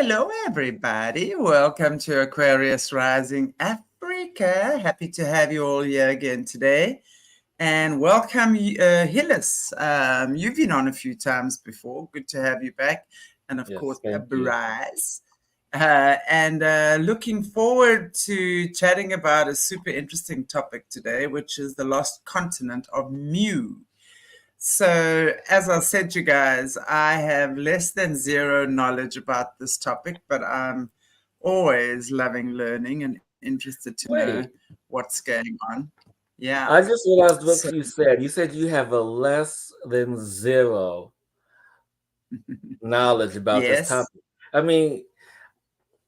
Hello, everybody. Welcome to Aquarius Rising Africa. Happy to have you all here again today. And welcome, HILLIS. You've been on a few times before. Good to have you back. And of Yes, course, thank you. BRICE. Looking forward to chatting about a super interesting topic today, which is the lost continent of Mu. So, as I said to you guys, I have less than zero knowledge about this topic, but I'm always loving learning and interested to know Wait, what's going on. Yeah. I just realized So, what you said. You said you have a less than zero knowledge about this yes. topic. I mean,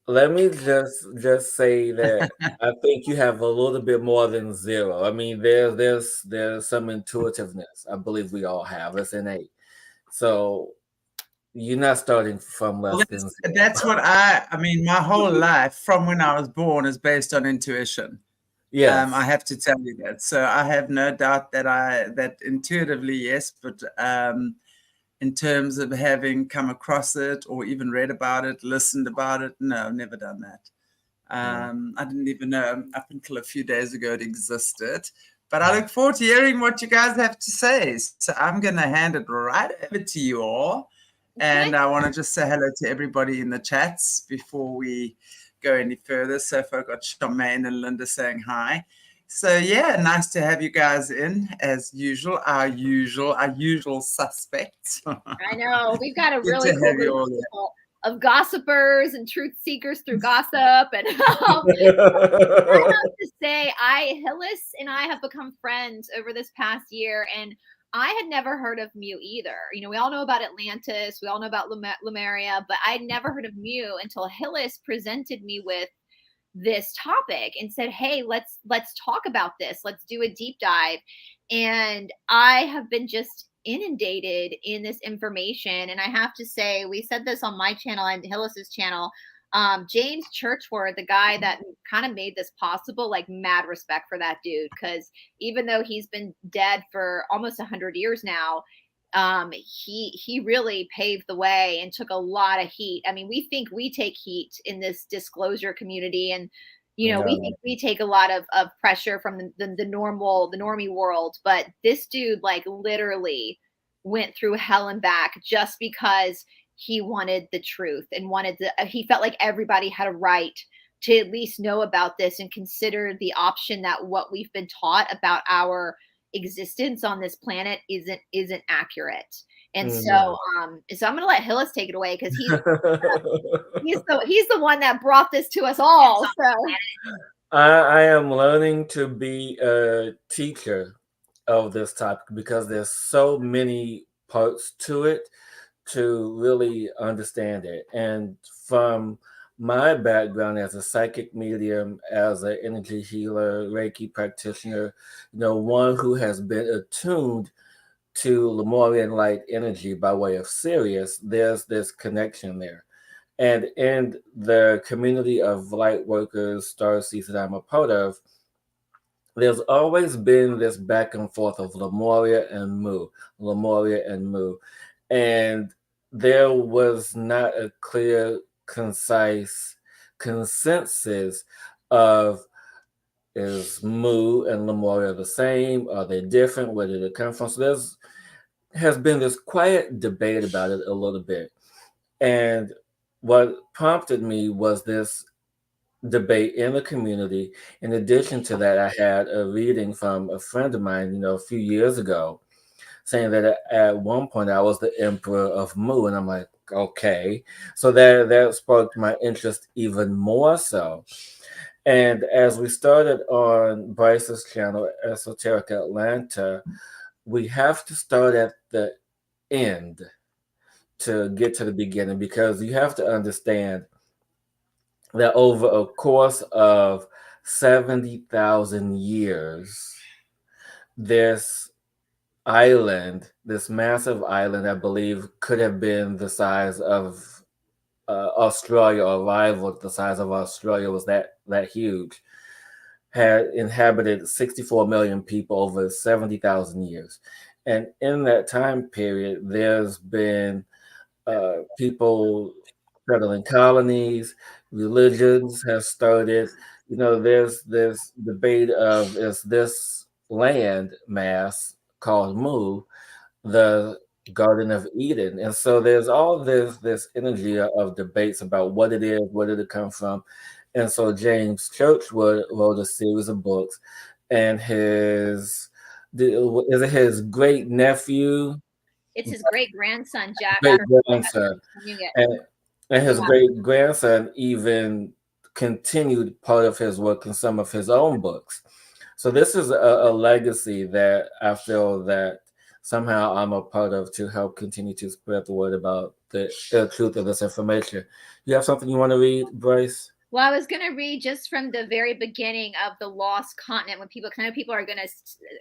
let me just say that I think you have a little bit more than zero. I mean, there's some intuitiveness. I believe we all have. It's innate. So you're not starting from Well, less than that's zero. what I mean, my whole life from when I was born is based on intuition. I Yes. have to tell you that. So I have no doubt that intuitively, yes, but in terms of having come across it or even read about it, listened about it, no, never done that. Mm. I didn't even know up until a few days ago it existed. But I look forward to hearing what you guys have to say. So I'm going to hand it right over to you all. And I want to just say hello to everybody in the chats before we go any further. So if I've got Charmaine and Linda saying hi. So yeah, nice to have you guys in as usual, our usual suspects. I know. We've got a Good to really cool have you group all of here. people, of gossipers and truth seekers through gossip. And I have to say, Hillis and I have become friends over this past year, and I had never heard of Mu either. You know, we all know about Atlantis, we all know about Lemuria, but I'd never heard of Mu until Hillis presented me with this topic and said, "Hey, let's talk about this. Let's do a deep dive." And I have been just inundated in this information. And I have to say, we said this on my channel and Hillis's channel. James Churchward, the guy that kind of made this possible, like mad respect for that dude, because even though he's been dead for almost 100 years now, he really paved the way and took a lot of heat. I mean, we think we take heat in this disclosure community, and we No. think we take a lot of pressure from the normie world, but this dude like literally went through hell and back just because he wanted the truth and he felt like everybody had a right to at least know about this and consider the option that what we've been taught about our existence on this planet isn't accurate. And Mhm. so I'm gonna let Hillis take it away because he's the one that brought this to us all. So I am learning to be a teacher of this topic because there's so many parts to it to really understand it. And from my background as a psychic medium, as an energy healer, Reiki practitioner, one who has been attuned to Lemurian light energy by way of Sirius, there's this connection there. And in the community of light workers, star seeds that I'm a part of, there's always been this back and forth of Lemuria and Mu, Lemuria and Mu. And there was not a clear, concise consensus of is Mu and Lemuria the same? Are they different? Where did it come from? So there's has been this quiet debate about it a little bit. And what prompted me was this debate in the community. In addition to that, I had a reading from a friend of mine, a few years ago, saying that at one point I was the emperor of Mu, and I'm like, okay. So that sparked my interest even more so. And as we started on Bryce's channel, Esoteric Atlanta, we have to start at the end to get to the beginning, because you have to understand that over a course of 70,000 years, this island, this massive island, I believe could have been the size of Australia, or rivaled the size of Australia, was that huge, had inhabited 64 million people over 70,000 years. And in that time period, there's been people settling colonies, religions have started. You know, there's this debate of, is this land mass called Mu the Garden of Eden? And so there's all this energy of debates about what it is, where did it come from. And so James Churchward wrote a series of books, and is it his great nephew? It's his great grandson, Jack. Great grandson. And his Yeah. great grandson even continued part of his work in some of his own books. So this is a legacy that I feel that somehow I'm a part of, to help continue to spread the word about the truth of this information. You have something you want to read, Bryce? Well, I was going to read just from the very beginning of the Lost Continent, when people are going to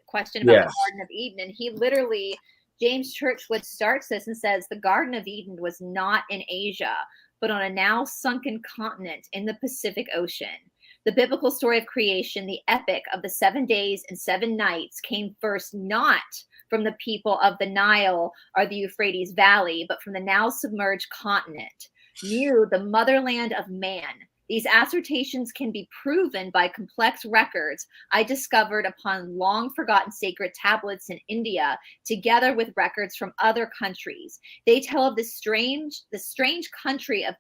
question about the Garden of Eden. And he literally, James Churchward starts this and says, the Garden of Eden was not in Asia, but on a now sunken continent in the Pacific Ocean. The biblical story of creation, the epic of the 7 days and 7 nights, came first not from the people of the Nile or the Euphrates Valley, but from the now submerged continent, Mu, the motherland of man. These assertions can be proven by complex records I discovered upon long forgotten sacred tablets in India, together with records from other countries. They tell of the strange country of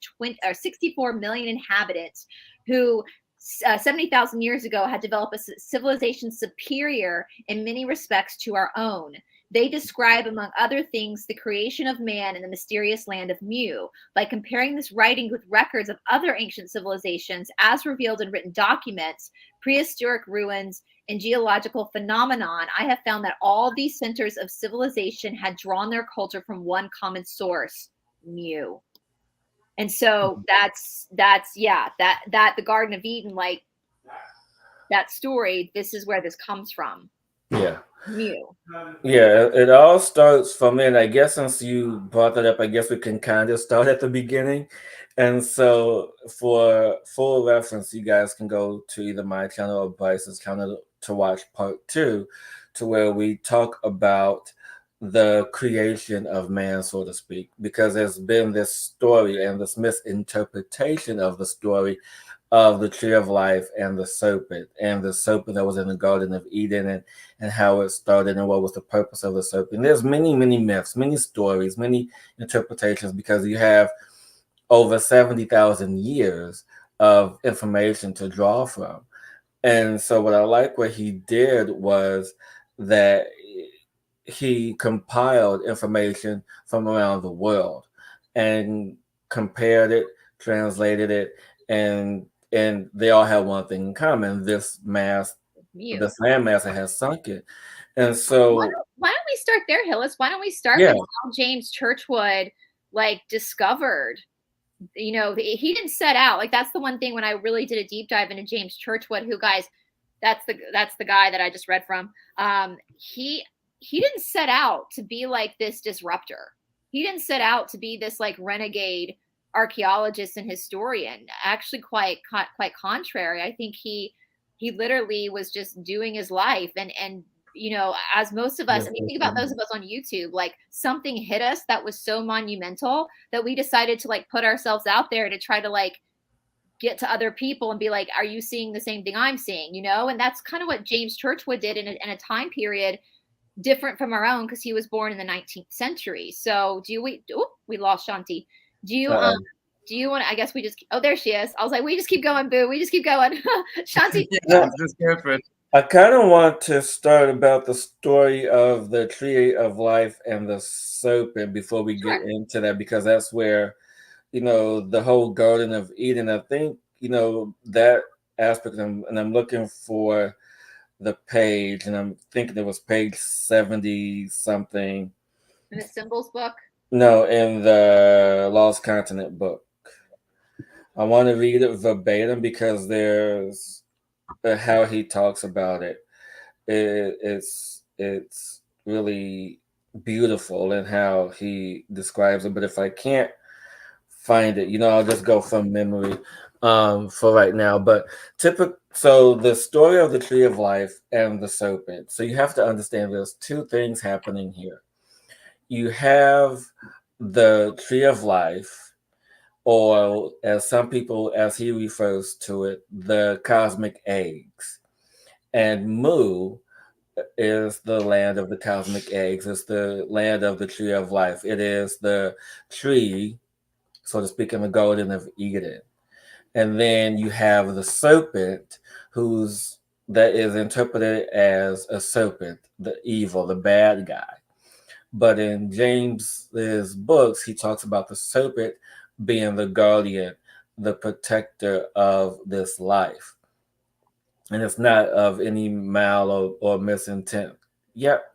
64 million inhabitants who 70,000 years ago had developed a civilization superior in many respects to our own. They describe, among other things, the creation of man in the mysterious land of Mu. By comparing this writing with records of other ancient civilizations, as revealed in written documents, prehistoric ruins, and geological phenomenon, I have found that all these centers of civilization had drawn their culture from one common source, Mu. And so that's the Garden of Eden, like that story, this is where this comes from. Yeah. Mu. Yeah, it all starts from it. I guess since you brought that up, I guess we can kind of start at the beginning. And so for full reference, you guys can go to either my channel or Bryce's channel to watch part 2, to where we talk about the creation of man, so to speak, because there's been this story and this misinterpretation of the story of the tree of life and the serpent that was in the Garden of Eden, and how it started and what was the purpose of the serpent. There's many myths, many stories, many interpretations, because you have over 70,000 years of information to draw from. And so what I like what he did was that he compiled information from around the world and compared it, translated it, and they all have one thing in common: this landmass that has sunken. And so why don't we start there, Hillis? Why don't we start with how James Churchward discovered? He didn't set out, that's the one thing when I really did a deep dive into James Churchward, who, guys, that's the guy that I just read from. He didn't set out to be like this disruptor. He didn't set out to be this renegade archaeologist and historian. Actually, quite contrary. I think he literally was just doing his life, and as most of us, think about those of us on YouTube, something hit us that was so monumental that we decided to put ourselves out there to try to get to other people and be like, are you seeing the same thing I'm seeing? And that's kind of what James Churchward did in a time period different from our own, because he was born in the 19th century. So we lost Shanti. Do you want to, I guess we just, oh, there she is. I was like, we just keep going, boo. We just keep going. Shanti. Yeah, just go for it. I kind of want to start about the story of the tree of life and the serpent before we get into that, because that's where, the whole Garden of Eden, I think, that aspect, and I'm looking for the page, and I'm thinking it was page 70 something. In the symbols book? No, in the Lost Continent book. I want to read it verbatim because there's how he talks about it. It's really beautiful in how he describes it. But if I can't find it, I'll just go from memory for right now. But so the story of the tree of life and the serpent. So you have to understand there's 2 things happening here. You have the tree of life, or as some people, as he refers to it, the cosmic eggs. And Mu is the land of the cosmic eggs. It's the land of the tree of life. It is the tree, so to speak, in the Garden of Eden. And then you have the serpent, that is interpreted as a serpent, the evil, the bad guy. But in James's books, he talks about the serpent being the guardian, the protector of this life. And it's not of any mal or misintent. Yep.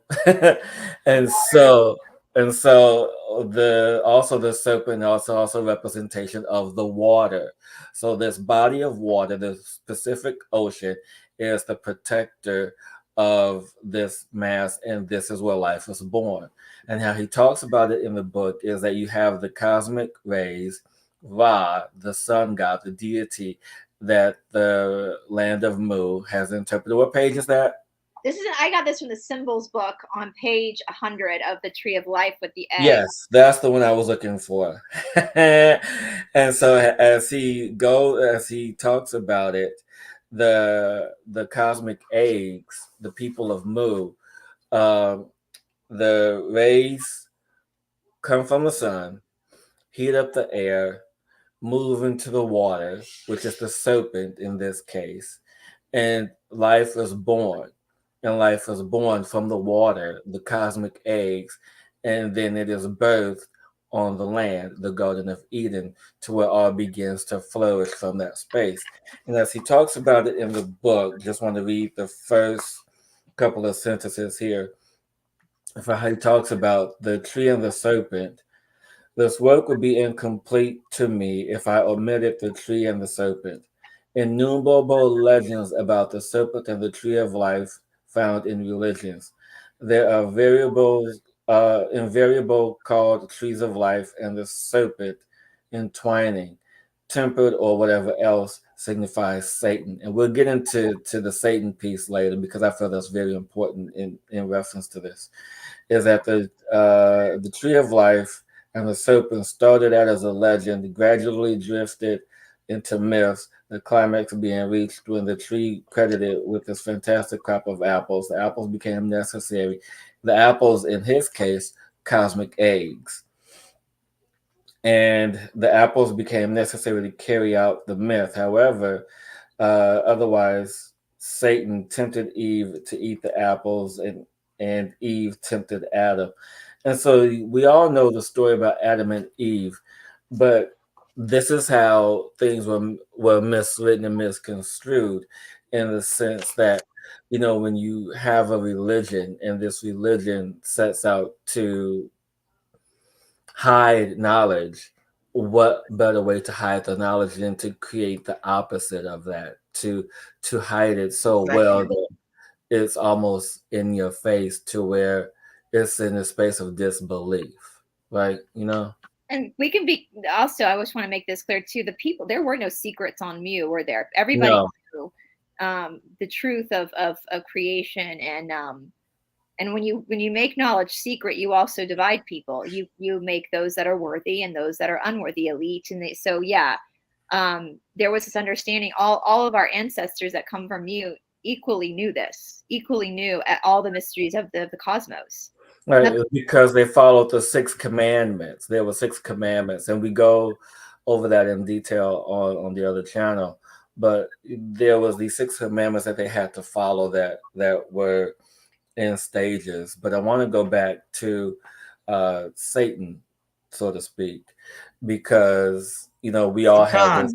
and so the serpent also representation of the water. So this body of water, the Pacific Ocean, is the protector of this mass, and this is where life was born. And how he talks about it in the book is that you have the cosmic rays, Ra, the sun god, the deity, that the land of Mu has interpreted. What page is that? I got this from the Symbols book on page 100 of the Tree of Life with the egg. Yes, that's the one I was looking for. And so as he talks about it, the cosmic eggs, the people of Mu, the rays come from the sun, heat up the air, move into the water, which is the serpent in this case, and life is born. And life is born from the water, the cosmic eggs, and then it is birthed on the land, the Garden of Eden, to where all begins to flourish from that space. And as he talks about it in the book, just want to read the first couple of sentences here for how he talks about the tree and the serpent. This work would be incomplete to me if I omitted the tree and the serpent. Innumerable legends about the serpent and the tree of life found in religions. There are invariable called trees of life and the serpent entwining, tempered or whatever else signifies Satan. And we'll get into the Satan piece later because I feel that's very important in reference to this. Is that the tree of life and the serpent started out as a legend, gradually drifted into myths, the climax being reached when the tree credited with this fantastic crop of apples. The apples became necessary. The apples, in his case, cosmic eggs. And the apples became necessary to carry out the myth. However, otherwise, Satan tempted Eve to eat the apples, and Eve tempted Adam. And so we all know the story about Adam and Eve, but this is how things were miswritten and misconstrued, in the sense that, when you have a religion and this religion sets out to hide knowledge, what better way to hide the knowledge than to create the opposite of that, to hide it so well that it's almost in your face, to where it's in a space of disbelief, right? And we can be also, I just want to make this clear too, the people, there were no secrets on Mu, were there? Everybody knew the truth of creation, and when you make knowledge secret, you also divide people. You make those that are worthy and those that are unworthy, elite, and there was this understanding. All of our ancestors that come from Mu equally knew all the mysteries of the cosmos. Right, because they followed the 6 commandments. There were 6 commandments, and we go over that in detail on the other channel. But there was these 6 commandments that they had to follow that were in stages. But I want to go back to Satan, so to speak, because we all have this.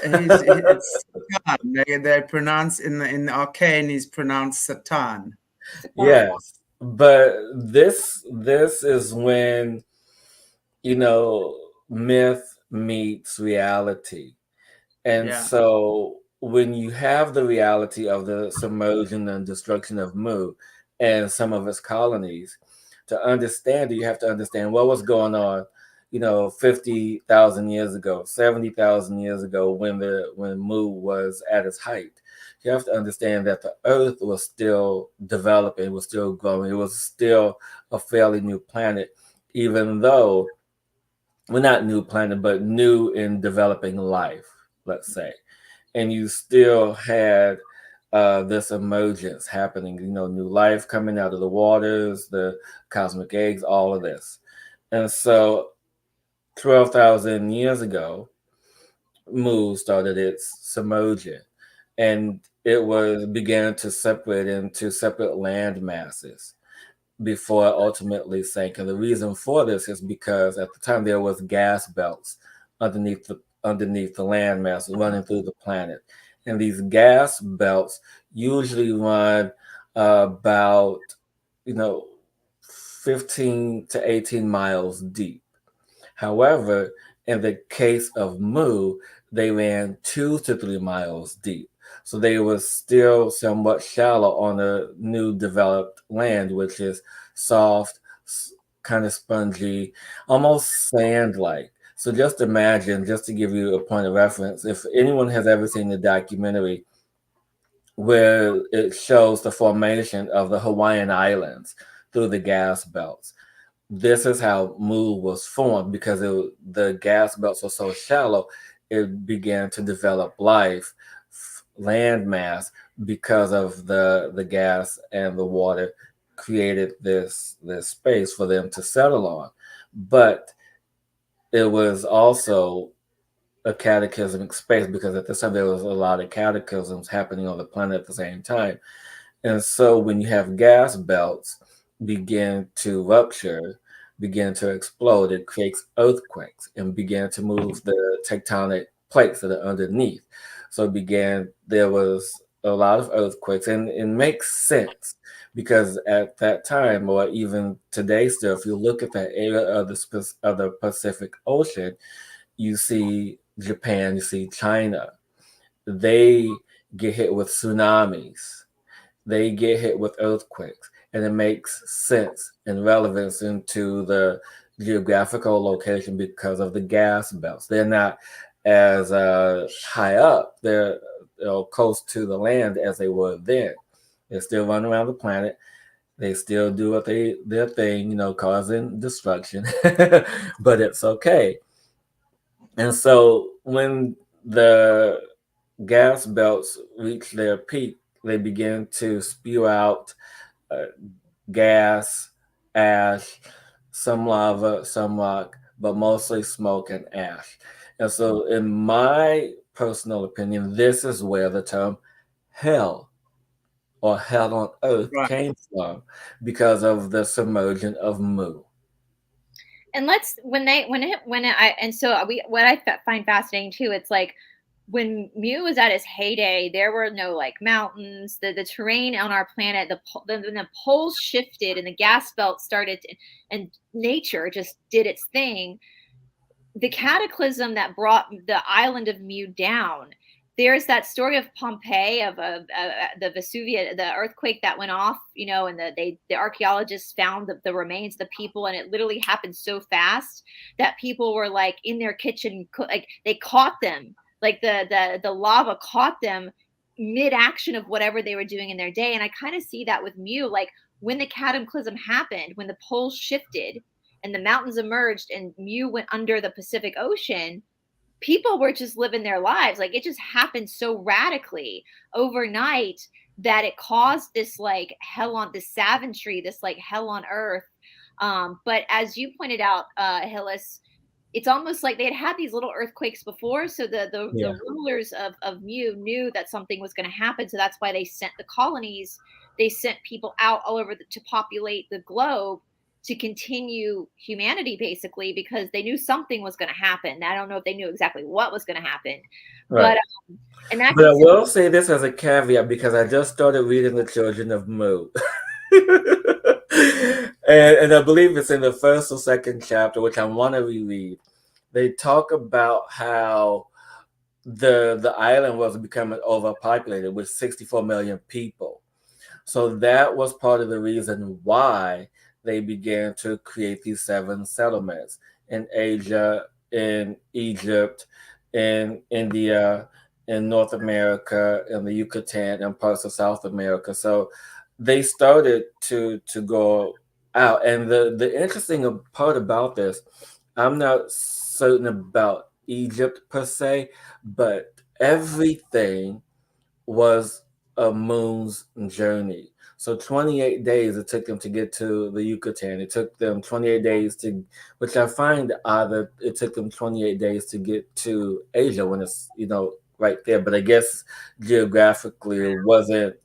It's Satan. They pronounce in the arcane. He's pronounced Satan. Yes. But this is when myth meets reality. And so when you have the reality of the submersion and destruction of Mu and some of its colonies, to understand it, you have to understand what was going on 50,000 years ago, 70,000 years ago, when Mu was at its height. You have to understand that the Earth was still developing, was still growing. It was still a fairly new planet, even though well, not new planet, but new in developing life, let's say. And you still had this emergence happening, new life coming out of the waters, the cosmic eggs, all of this. And so 12,000 years ago, Mu started its submerging, and it began to separate into separate land masses before it ultimately sank. And the reason for this is because at the time there was gas belts underneath the land mass running through the planet. And these gas belts usually run about, 15 to 18 miles deep. However, in the case of Mu, they ran 2 to 3 miles deep. So they were still somewhat shallow on a new developed land, which is soft, kind of spongy, almost sand-like. So just imagine, just to give you a point of reference, if anyone has ever seen the documentary where it shows the formation of the Hawaiian Islands through the gas belts, this is how Mu was formed, because the gas belts were so shallow, it began to develop life, land mass, because of the gas and the water created this space for them to settle on. But it was also a cataclysmic space, because at this time there was a lot of cataclysms happening on the planet at the same time. And so when you have gas belts begin to rupture, begin to explode, it creates earthquakes and began to move the tectonic plates that are underneath. So there was a lot of earthquakes, and it makes sense because at that time, or even today still, if you look at that area of the Pacific Ocean, you see Japan, you see China. They get hit with tsunamis. They get hit with earthquakes, and it makes sense and relevance into the geographical location because of the gas belts. They're not as high up. They're close to the land as they were then. They still run around the planet. They still do their thing, causing destruction, but it's okay. And so when the gas belts reach their peak, they begin to spew out gas, ash, some lava, some rock, but mostly smoke and ash. And so, in my personal opinion, this is where the term hell or hell on earth came from, because of the submersion of Mu. And what I find fascinating too, it's like when Mu was at its heyday, there were no like mountains. The terrain on our planet, when the poles shifted and the gas belt started and nature just did its thing. The cataclysm that brought the island of Mu down. There's that story of Pompeii, of the Vesuvius, the earthquake that went off, and the archaeologists found the remains of the people, and it literally happened so fast that people were like in their kitchen, like they caught them, like the lava caught them mid-action of whatever they were doing in their day. And I kind of see that with Mu, like when the cataclysm happened, when the poles shifted and the mountains emerged and Mu went under the Pacific Ocean, people were just living their lives. Like it just happened so radically overnight that it caused this like this savagery, this like hell on earth. But as you pointed out, Hillis, it's almost like they had these little earthquakes before. So the rulers of Mu knew that something was going to happen. So that's why they sent the colonies. They sent people out all over to populate the globe, to continue humanity, basically, because they knew something was going to happen. I don't know if they knew exactly what was going to happen. Right. But I will say this as a caveat, because I just started reading The Children of Mu. and I believe it's in the first or second chapter, which I want to reread. They talk about how the island was becoming overpopulated with 64 million people. So that was part of the reason why they began to create these 7 settlements in Asia, in Egypt, in India, in North America, in the Yucatan, and parts of South America. So they started to go out. And the interesting part about this, I'm not certain about Egypt per se, but everything was a moon's journey. So 28 days it took them to get to the Yucatan. It took them 28 days to, which I find odd that it took them 28 days to get to Asia when it's, right there. But I guess geographically it wasn't,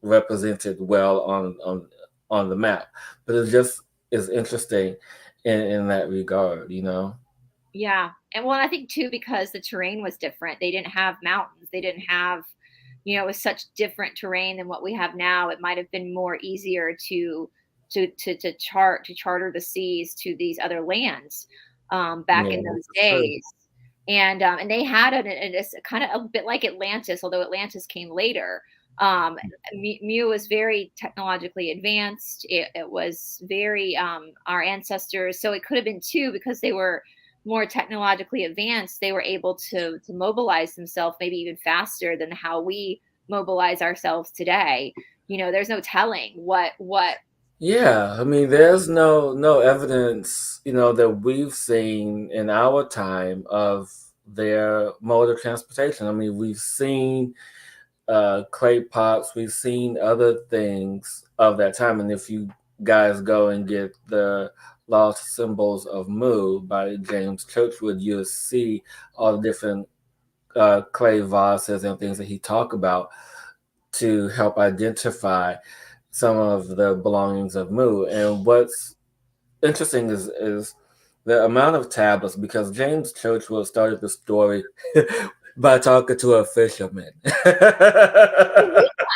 represented well on the map. But it just is interesting in that regard, Yeah. And well, I think too, because the terrain was different. They didn't have mountains. They didn't have, it was such different terrain than what we have now. It might have been more easier to charter the seas to these other lands back in those days. And they had it's kind of a bit like Atlantis, although Atlantis came later. Mu was very technologically advanced. It was very our ancestors. So it could have been too, because they were more technologically advanced, they were able to mobilize themselves maybe even faster than how we mobilize ourselves today. There's no telling what. Yeah, I mean, there's no evidence, that we've seen in our time of their mode of transportation. I mean, we've seen clay pots, we've seen other things of that time, and if you guys go and get the Lost Symbols of Mu by James Churchward, you'll see all the different clay vases and things that he talked about to help identify some of the belongings of Mu. And what's interesting is the amount of tablets, because James Churchward started the story by talking to a fisherman.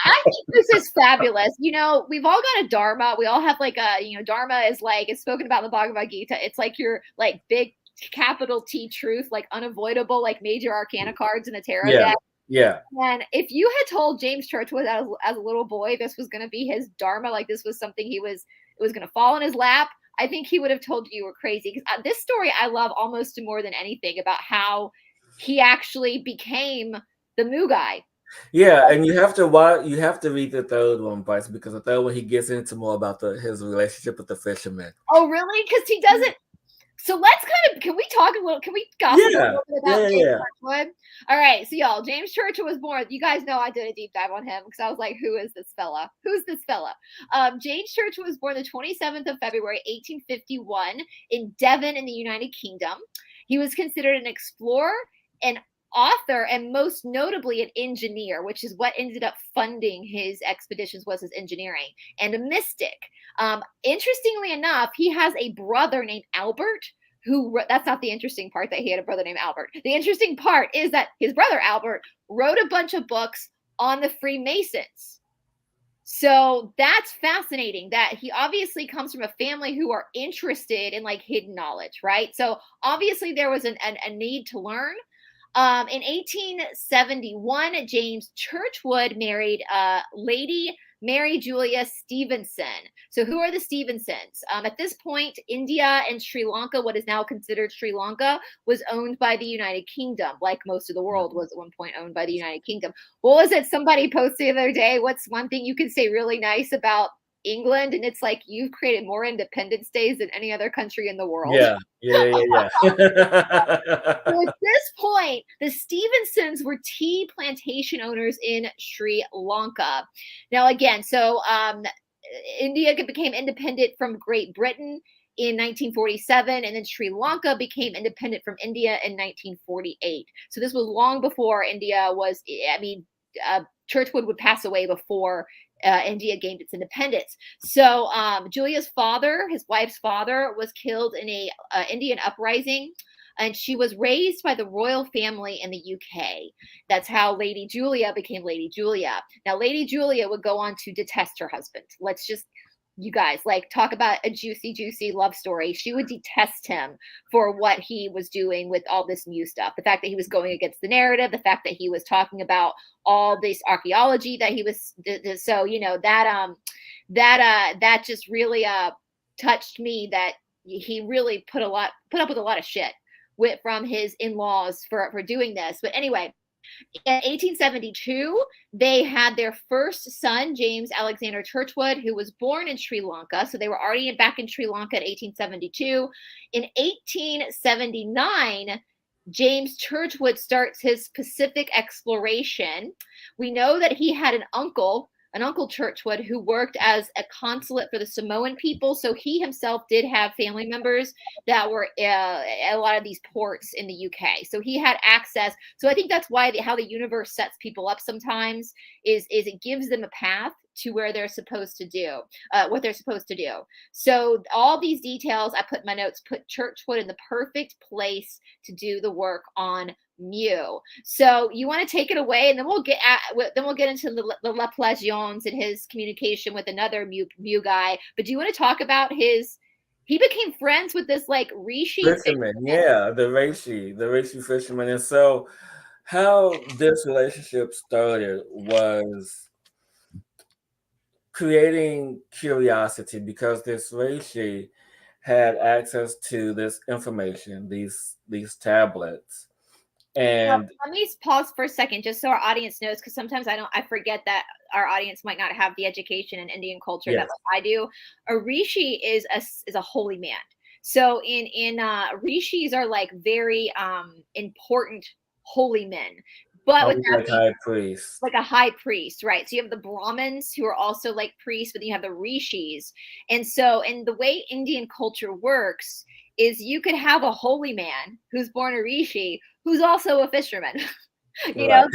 I think this is fabulous. We've all got a dharma. We all have like a, dharma is like, it's spoken about in the Bhagavad Gita. It's like your like big capital T truth, like unavoidable, like major arcana cards in the tarot deck. Yeah. And if you had told James Churchward as a little boy this was going to be his dharma, like this was something it was going to fall in his lap, I think he would have told you were crazy. Because this story I love almost more than anything, about how he actually became the Mu guy. Yeah, and you have to read the third one, BRICE, because the third one he gets into more about his relationship with the fisherman. Oh, really? Because he doesn't. So let's can we talk a little? Can we gossip a little bit about James Churchward? All right, so y'all, James Churchward was born. You guys know I did a deep dive on him because I was like, who is this fella? Who's this fella? James Churchward was born the 27th of February, 1851, in Devon, in the United Kingdom. He was considered an explorer, an author, and most notably an engineer, which is what ended up funding his expeditions, was his engineering, and a mystic. Interestingly enough, he has a brother named Albert, that's not the interesting part that he had a brother named Albert. The interesting part is that his brother Albert wrote a bunch of books on the Freemasons. So that's fascinating, that he obviously comes from a family who are interested in like hidden knowledge, right? So obviously there was a need to learn. In 1871, James Churchward married Lady Mary Julia Stevenson. So who are the Stevensons? At this point, India and Sri Lanka, what is now considered Sri Lanka, was owned by the United Kingdom, like most of the world was at one point owned by the United Kingdom. What was it somebody posted the other day? What's one thing you can say really nice about England? And it's like, you've created more Independence Days than any other country in the world. Yeah. So at this point, the Stevensons were tea plantation owners in Sri Lanka. Now, again, so India became independent from Great Britain in 1947, and then Sri Lanka became independent from India in 1948. So this was long before India was, Churchward would pass away before India gained its independence. So Julia's father, his wife's father, was killed in a Indian uprising, and she was raised by the royal family in the UK. That's how Lady Julia became Lady Julia. Now, Lady Julia would go on to detest her husband. Let's just, you guys, like, talk about a juicy love story. She would detest him for what he was doing with all this new stuff. The fact that he was going against the narrative, the fact that he was talking about all this archaeology that he was, so, that just really touched me, that he really put up with a lot of shit from his in-laws for doing this. But anyway, In 1872, they had their first son, James Alexander Churchward, who was born in Sri Lanka. So they were already back in Sri Lanka in 1872. In 1879, James Churchward starts his Pacific exploration. We know that he had an uncle Churchward, who worked as a consulate for the Samoan people. So he himself did have family members that were at a lot of these ports in the UK. So he had access. So I think that's why how the universe sets people up sometimes is it gives them a path to where they're supposed to do what they're supposed to do. So all these details, I put in my notes, put Churchward in the perfect place to do the work on Mu. So you want to take it away, and then we'll get into the Laplacians and his communication with another Mu guy. But do you want to talk about he became friends with this like Rishi fisherman? Yeah, the Rishi fisherman. And so how this relationship started was creating curiosity, because this Rishi had access to this information, these tablets. And let me pause for a second, just so our audience knows, because sometimes I forget that our audience might not have the education in Indian culture that I do. A Rishi is a holy man. So in Rishis are like very important holy men. But with that, like high priest, like a high priest, right? So you have the Brahmins, who are also like priests, but then you have the Rishis. And so, and the way Indian culture works is you could have a holy man who's born a Rishi who's also a fisherman. you know,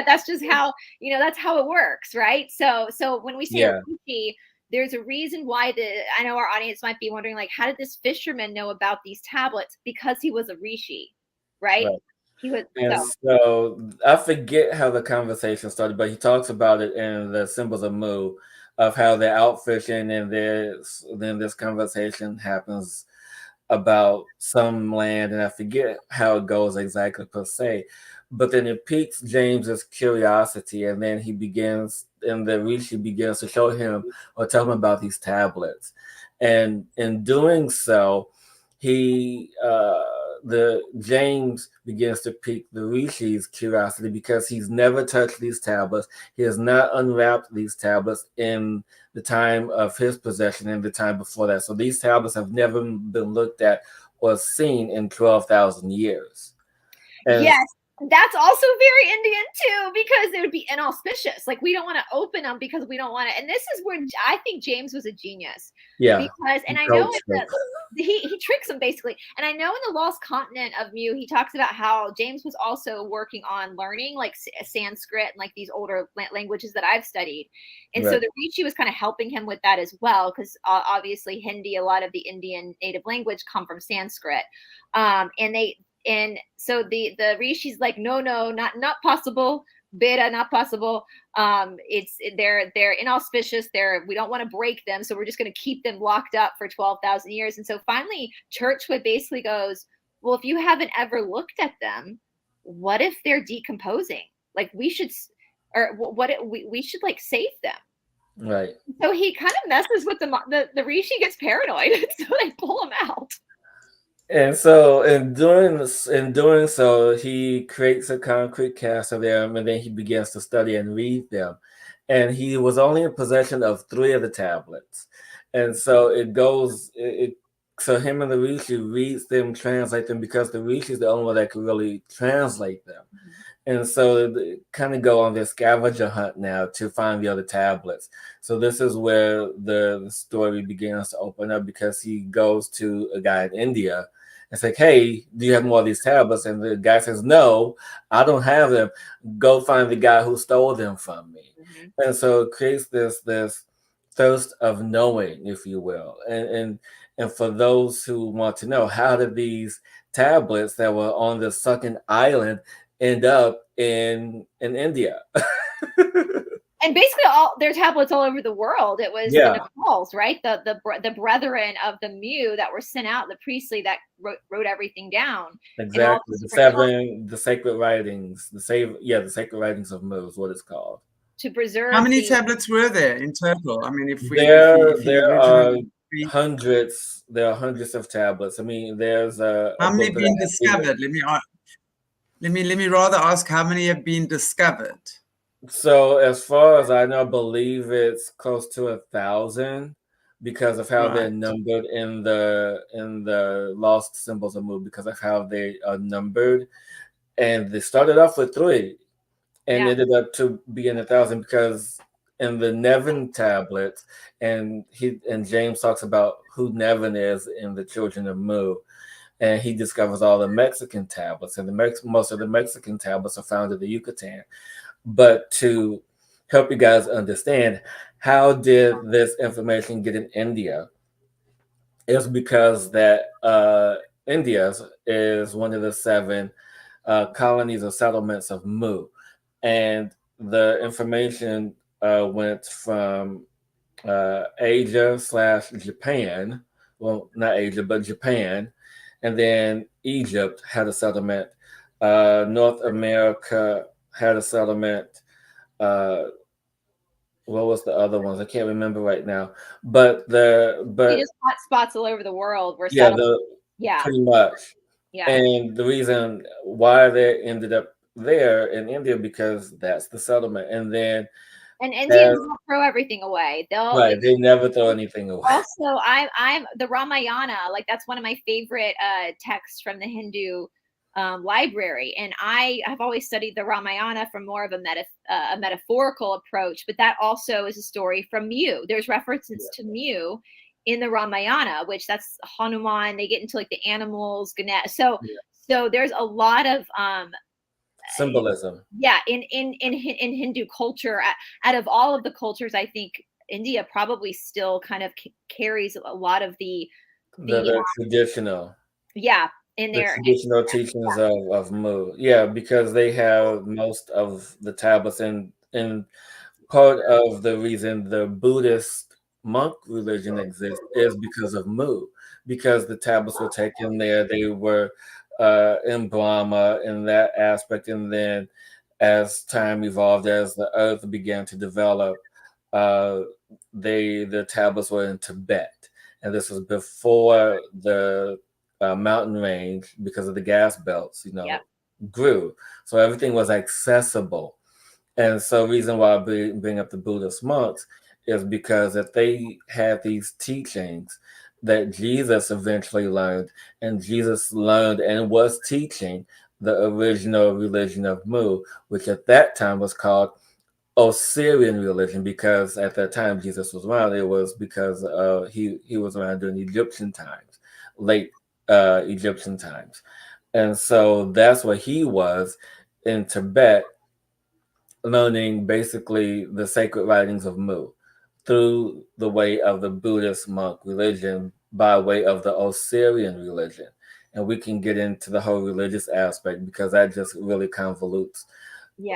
that's just how, that's how it works, right? So when we say a Rishi, there's a reason why I know our audience might be wondering, like, how did this fisherman know about these tablets? Because he was a Rishi, right? He was, so I forget how the conversation started, but he talks about it in the Symbols of Mu, of how they're out fishing, and then this conversation happens about some land, and I forget how it goes exactly per se, but then it piques James's curiosity, and then the Rishi begins to show him or tell him about these tablets, and in doing so, James begins to pique the Rishi's curiosity, because he's never touched these tablets. He has not unwrapped these tablets in the time of his possession and the time before that. So these tablets have never been looked at or seen in 12,000 years. And yes. That's also very Indian too, because it would be inauspicious. Like, we don't want to open them because we don't want to. And this is where I think James was a genius. Yeah. Because, and I know he tricks them basically. And I know in the Lost Continent of Mu, he talks about how James was also working on learning like Sanskrit and like these older languages that I've studied. And so the Rishi was kind of helping him with that as well, because obviously Hindi, a lot of the Indian native language come from Sanskrit. And so the Rishi's like, no, not possible. Beta, not possible. They're inauspicious. We don't want to break them, so we're just going to keep them locked up for 12,000 years. And so finally, Churchward basically goes, well, if you haven't ever looked at them, what if they're decomposing? Like, we should like save them. Right. So he kind of messes with the Rishi gets paranoid, so they pull him out. And so in doing so, he creates a concrete cast of them, and then he begins to study and read them. And he was only in possession of 3 of the tablets. And so so him and the Rishi reads them, translate them, because the Rishi is the only one that can really translate them. And so they kind of go on this scavenger hunt now to find the other tablets. So this is where the story begins to open up, because he goes to a guy in India. It's like, hey, do you have more of these tablets? And the guy says, no, I don't have them. Go find the guy who stole them from me. And so it creates this thirst of knowing, if you will. And for those who want to know, how did these tablets that were on the sunken island end up in India? And basically all their tablets all over the world. It was the Nepals, right? The brethren of the Mu that were sent out, the priestly that wrote everything down. Exactly. The sacred writings, the sacred writings of Mu is what it's called. To preserve. How many tablets were there in total? I mean, there are hundreds. There are hundreds of tablets. I mean, there's how many been discovered? Let me rather ask how many have been discovered. So as far as I know, I believe it's close to 1,000 because of how they're Right. numbered in the lost symbols of Mu, because of how they are numbered. And they started off with 3 and ended up to being 1,000 because in the Nevin tablets, and James talks about who Nevin is in the Children of Mu, and he discovers all the Mexican tablets, and most of the Mexican tablets are found in the Yucatan. But to help you guys understand, how did this information get in India? It's because that India is one of the 7 colonies or settlements of Mu, and the information went from Asia/Japan, well, not Asia, but Japan, and then Egypt had a settlement. North America had a settlement. What was the other ones? I can't remember right now. But just hot spots all over the world were pretty much. Yeah. And the reason why they ended up there in India, because that's the settlement. And then Indians don't throw everything away. They never throw anything away. Also, I'm the Ramayana, like that's one of my favorite texts from the Hindu library, and I have always studied the Ramayana from more of a metaphorical approach, but that also is a story from Mu. There's references to Mu in the Ramayana, which that's Hanuman. They get into like the animals, Ganesh. So there's a lot of symbolism. Yeah, in Hindu culture, out of all of the cultures, I think India probably still kind of carries a lot of the traditional. Yeah, in their traditional teachings of Mu. Yeah, because they have most of the tablets, and part of the reason the Buddhist monk religion exists is because of Mu, because the tablets were taken there. They were in Brahma in that aspect, and then as time evolved, as the earth began to develop, the tablets were in Tibet, and this was before the mountain range, because of the gas belts, grew. So everything was accessible. And so reason why I bring up the Buddhist monks is because that they had these teachings that Jesus eventually learned, and Jesus learned and was teaching the original religion of Mu, which at that time was called Osirian religion, because at that time Jesus was around. It was because he was around during Egyptian times, late Egyptian times. And so that's where he was in Tibet, learning basically the sacred writings of Mu through the way of the Buddhist monk religion, by way of the Osirian religion. And we can get into the whole religious aspect, because that just really convolutes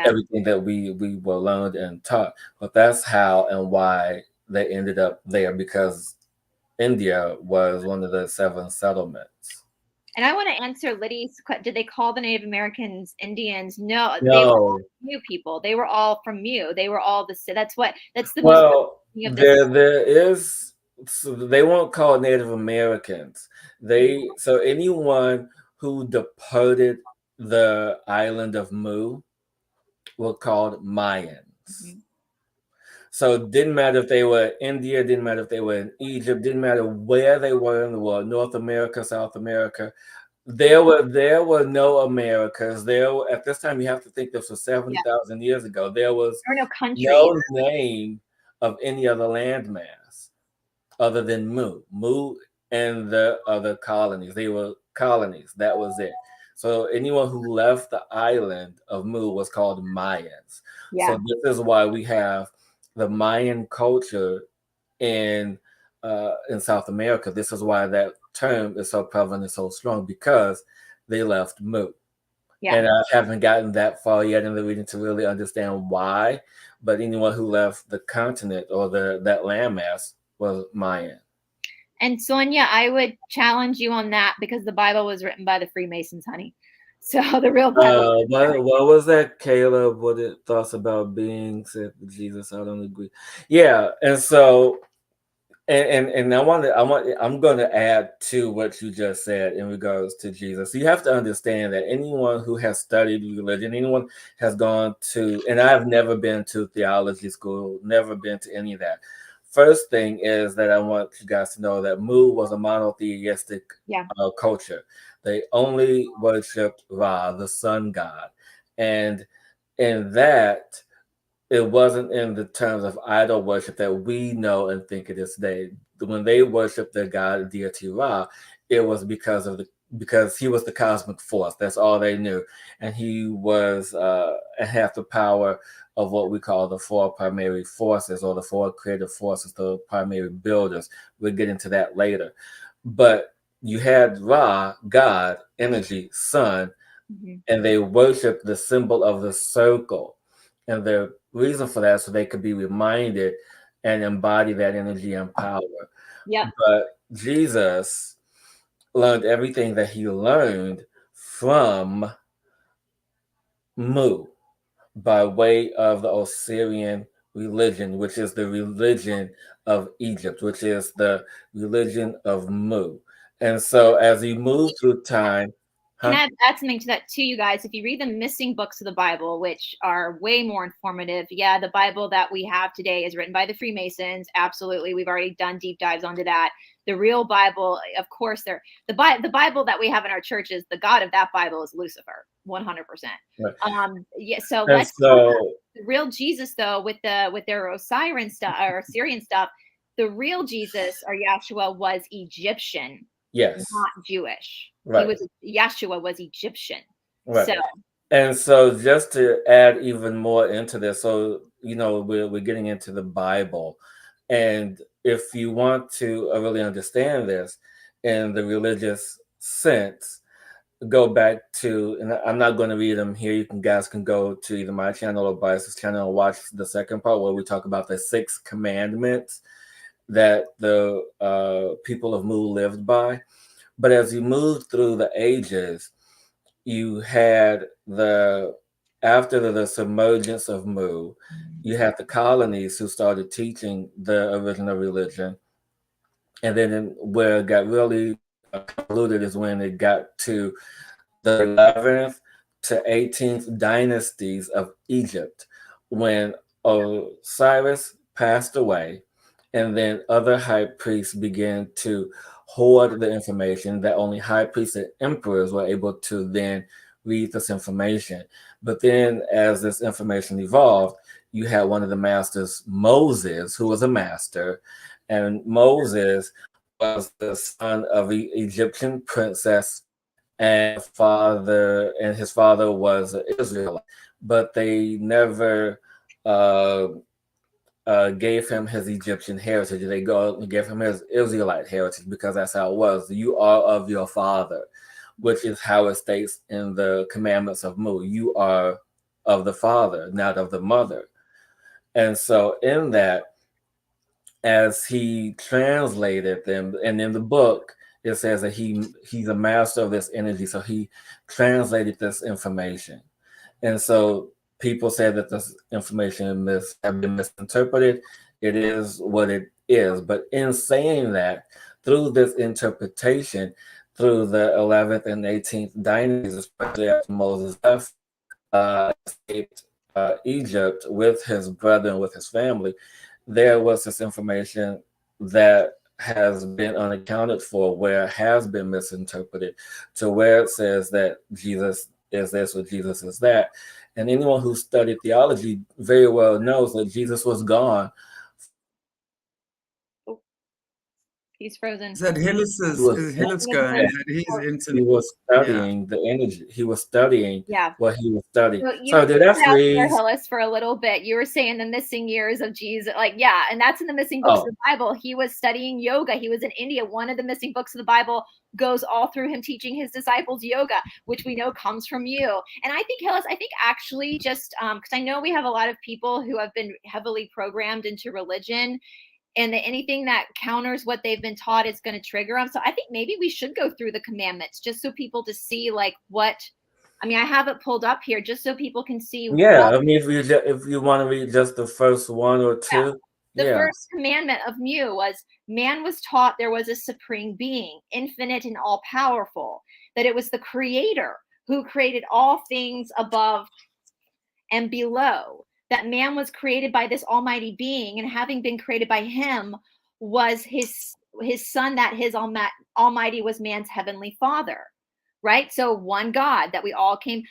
everything that we were learned and taught. But that's how and why they ended up there, because India was one of the 7 settlements. And I want to answer Liddy's question. Did they call the Native Americans Indians? No. They were all Mu people. They were all from Mu. They were all that's the well, there is, so they won't call Native Americans. So anyone who departed the island of Mu were called Mayans. Mm-hmm. So it didn't matter if they were in India, didn't matter if they were in Egypt, didn't matter where they were in the world, North America, South America. There were no Americas. At this time, you have to think this was 70,000 years ago. There was no name of any other landmass other than Mu. Mu and the other colonies. They were colonies. That was it. So anyone who left the island of Mu was called Mayans. Yeah. So this is why we have the Mayan culture in South America. This is why that term is so prevalent and so strong, because they left Mu. Yeah. And I haven't gotten that far yet in the reading to really understand why, but anyone who left the continent or that landmass was Mayan. And Sonia, I would challenge you on that, because the Bible was written by the Freemasons, honey. So the real Bible. What was that, Caleb? What it thoughts about being said Jesus? I don't agree. Yeah, and so And I'm going to add to what you just said in regards to Jesus. You have to understand that anyone who has studied religion, anyone has gone to, and I've never been to theology school, never been to any of that. First thing is that I want you guys to know that Mu was a monotheistic culture. They only worshipped Ra, the sun god. And in that, it wasn't in the terms of idol worship that we know and think it is today. When they worshiped their god deity Ra, it was because he was the cosmic force. That's all they knew, and he was had the power of what we call the four primary forces, or the four creative forces, the primary builders. We'll get into that later. But you had Ra, God, energy, sun, and they worshiped the symbol of the circle. And the reason for that is so they could be reminded and embody that energy and power. Yeah. But Jesus learned everything that he learned from Mu by way of the Osirian religion, which is the religion of Egypt, which is the religion of Mu. And so as he moved through time, Can I add something to that too, you guys? If you read the missing books of the Bible, which are way more informative, yeah, the Bible that we have today is written by the Freemasons. Absolutely, we've already done deep dives onto that. The real Bible, of course, the Bible that we have in our churches, the God of that Bible is Lucifer, 100%. Right. Yeah. So and let's so the real Jesus, though, with their Osirian stuff or Syrian stuff, the real Jesus or Yahshua was Egyptian. Yes. Not Jewish. Right. Yahshua was Egyptian. Right. So, and so just to add even more into this, so we're getting into the Bible, and if you want to really understand this in the religious sense, go back to, and I'm not going to read them here. Guys can go to either my channel or BRICE's channel and watch the second part where we talk about the 6 commandments that the people of Mu lived by. But as you moved through the ages, you had after the submergence of Mu, you had the colonies who started teaching the original religion. And then where it got really convoluted is when it got to the 11th to 18th dynasties of Egypt, when Osiris passed away, and then other high priests began to hoard the information that only high priests and emperors were able to then read this information. But then as this information evolved, you had one of the masters, Moses, who was a master, and Moses was the son of an Egyptian princess, and his father was Israel, but they never gave him his Egyptian heritage. They gave him his Israelite heritage because that's how it was. You are of your father, which is how it states in the commandments of Mu. You are of the father, not of the mother. And so in that, as he translated them, and in the book, it says that he's a master of this energy. So he translated this information. And so people say that this information has been misinterpreted. It is what it is. But in saying that, through this interpretation, through the 11th and 18th dynasties, especially after Moses escaped Egypt with his brother and with his family, there was this information that has been unaccounted for, where it has been misinterpreted, to where it says that Jesus is this or Jesus is that. And anyone who studied theology very well knows that Jesus was gone. He's frozen. Is that HILLIS going? He was studying the energy. He was studying what he was studying. So that's HILLIS for a little bit. You were saying the missing years of Jesus, and that's in the missing books of the Bible. He was studying yoga. He was in India. One of the missing books of the Bible goes all through him teaching his disciples yoga, which we know comes from you. And I think HILLIS, actually just because I know we have a lot of people who have been heavily programmed into religion, and anything that counters what they've been taught is going to trigger them. So I think maybe we should go through the commandments just so people to see I have it pulled up here just so people can see. Yeah, if you want to read just the first one or two. The Yeah. first commandment of Mu was, man was taught there was a supreme being, infinite and all powerful, that it was the creator who created all things above and below, that man was created by this almighty being, and having been created by him was his son, that his almighty was man's heavenly father, right? So one God, that we all came,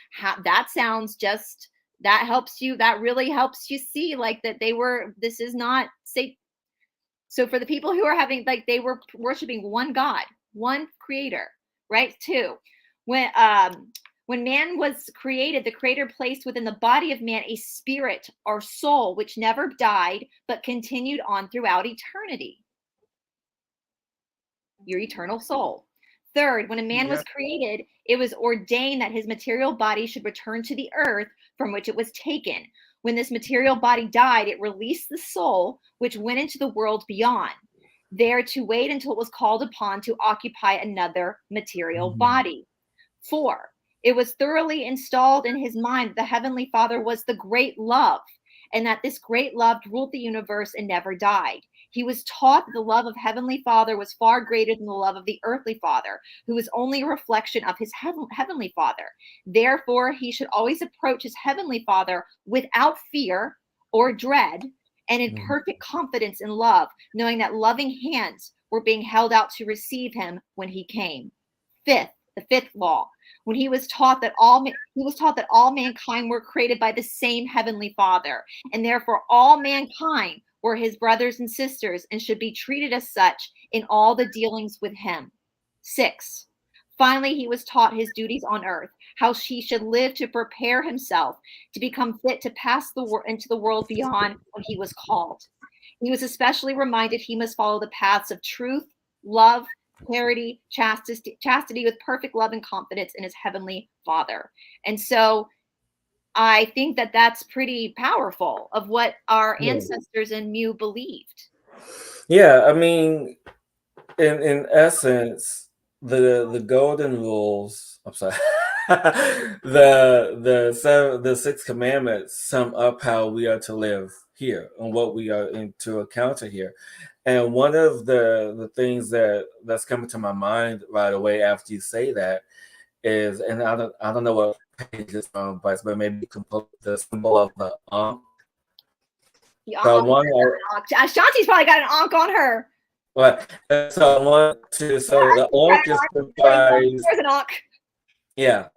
that sounds just, that helps you, that really helps you see like that they were, this is not say. So for the people who are having, like, they were worshiping one God, one creator, right? 2, when man was created, the creator placed within the body of man a spirit or soul, which never died, but continued on throughout eternity. Your eternal soul. 3rd, when a man was created, it was ordained that his material body should return to the earth from which it was taken. When this material body died, it released the soul, which went into the world beyond, there to wait until it was called upon to occupy another material body. 4, it was thoroughly installed in his mind that the Heavenly Father was the great love, and that this great love ruled the universe and never died. He was taught that the love of Heavenly Father was far greater than the love of the earthly father, who was only a reflection of his Heavenly Father. Therefore, he should always approach his Heavenly Father without fear or dread, and in perfect confidence and love, knowing that loving hands were being held out to receive him when he came. 5th, the 5th law. When he was taught that all mankind were created by the same Heavenly Father, and therefore all mankind were his brothers and sisters and should be treated as such in all the dealings with him. 6, finally, he was taught his duties on earth, how he should live to prepare himself to become fit to pass into the world beyond when he was called. He was especially reminded he must follow the paths of truth, love, clarity, chastity with perfect love and confidence in his Heavenly Father. And so I think that that's pretty powerful of what our ancestors and Mu believed. Yeah, I mean, in essence, the golden rules. I'm sorry. the 6 commandments sum up how we are to live here and what we are to encounter here. And one of the things that's coming to my mind right away after you say that is, and I don't know what page it's on, but maybe you can put the symbol of the Ankh. Shanti's probably got an Ankh on her. Right. So I want to. So the Ankh is comprised. There's an Ankh. Yeah.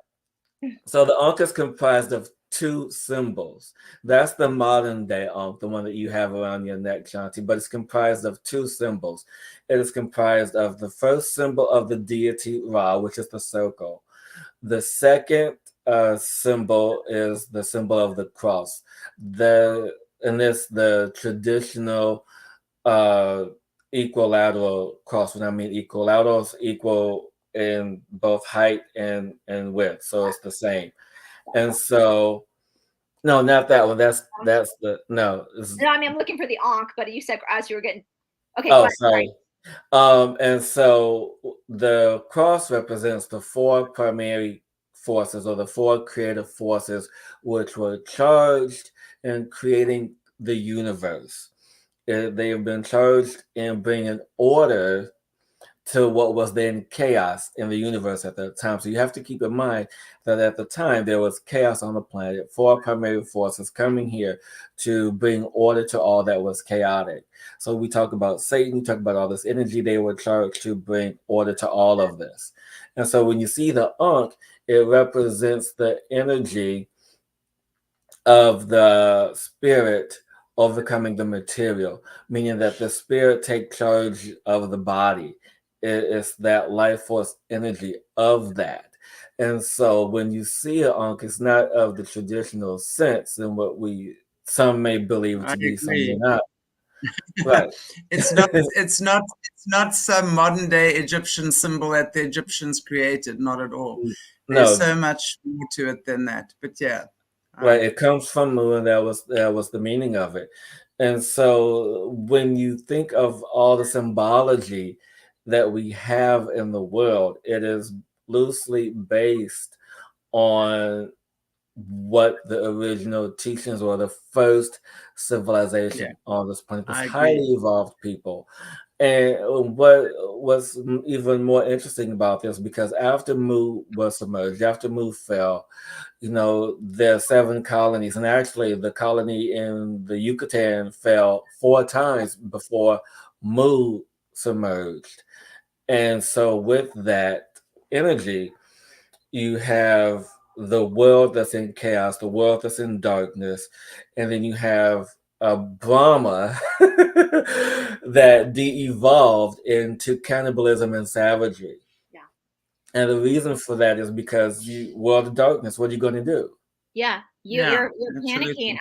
So the Ankh is comprised of 2 symbols. That's the modern day Ankh, the one that you have around your neck, Shanti, but it's comprised of 2 symbols. It is comprised of the first symbol of the deity Ra, which is the circle. The second symbol is the symbol of the cross. And it's the traditional equilateral cross. When I mean equilateral, it's equal in both height and width, so it's the same. And so, no, not that one. That's the no. No, I mean, I'm looking for the Ankh, but you said as you were getting. Okay. Oh, sorry. And so the cross represents the 4 primary forces, or the 4 creative forces, which were charged in creating the universe. They have been charged in bringing order to what was then chaos in the universe at that time. So you have to keep in mind that at the time there was chaos on the planet, 4 primary forces coming here to bring order to all that was chaotic. So we talk about Satan, we talk about all this energy. They were charged to bring order to all of this. And so when you see the Ankh, it represents the energy of the spirit overcoming the material, meaning that the spirit takes charge of the body. It's that life force energy of that. And so when you see an Ankh, it's not of the traditional sense in what some may believe it to be, some may not. Right. It's not some modern day Egyptian symbol that the Egyptians created, not at all. There's so much more to it than that. But yeah. Right. It comes from Mu, and that was the meaning of it. And so when you think of all the symbology that we have in the world, it is loosely based on what the original teachings or the first civilization on this planet. This I highly agree. evolved people. And what was even more interesting about this, because after Mu was submerged, after Mu fell, there are 7 colonies, and actually the colony in the Yucatan fell 4 times before Mu submerged. And so with that energy, you have the world that's in chaos, the world that's in darkness, and then you have a Brahma that de-evolved into cannibalism and savagery. Yeah. And the reason for that is because world of darkness, what are you going to do? Yeah, you're panicking.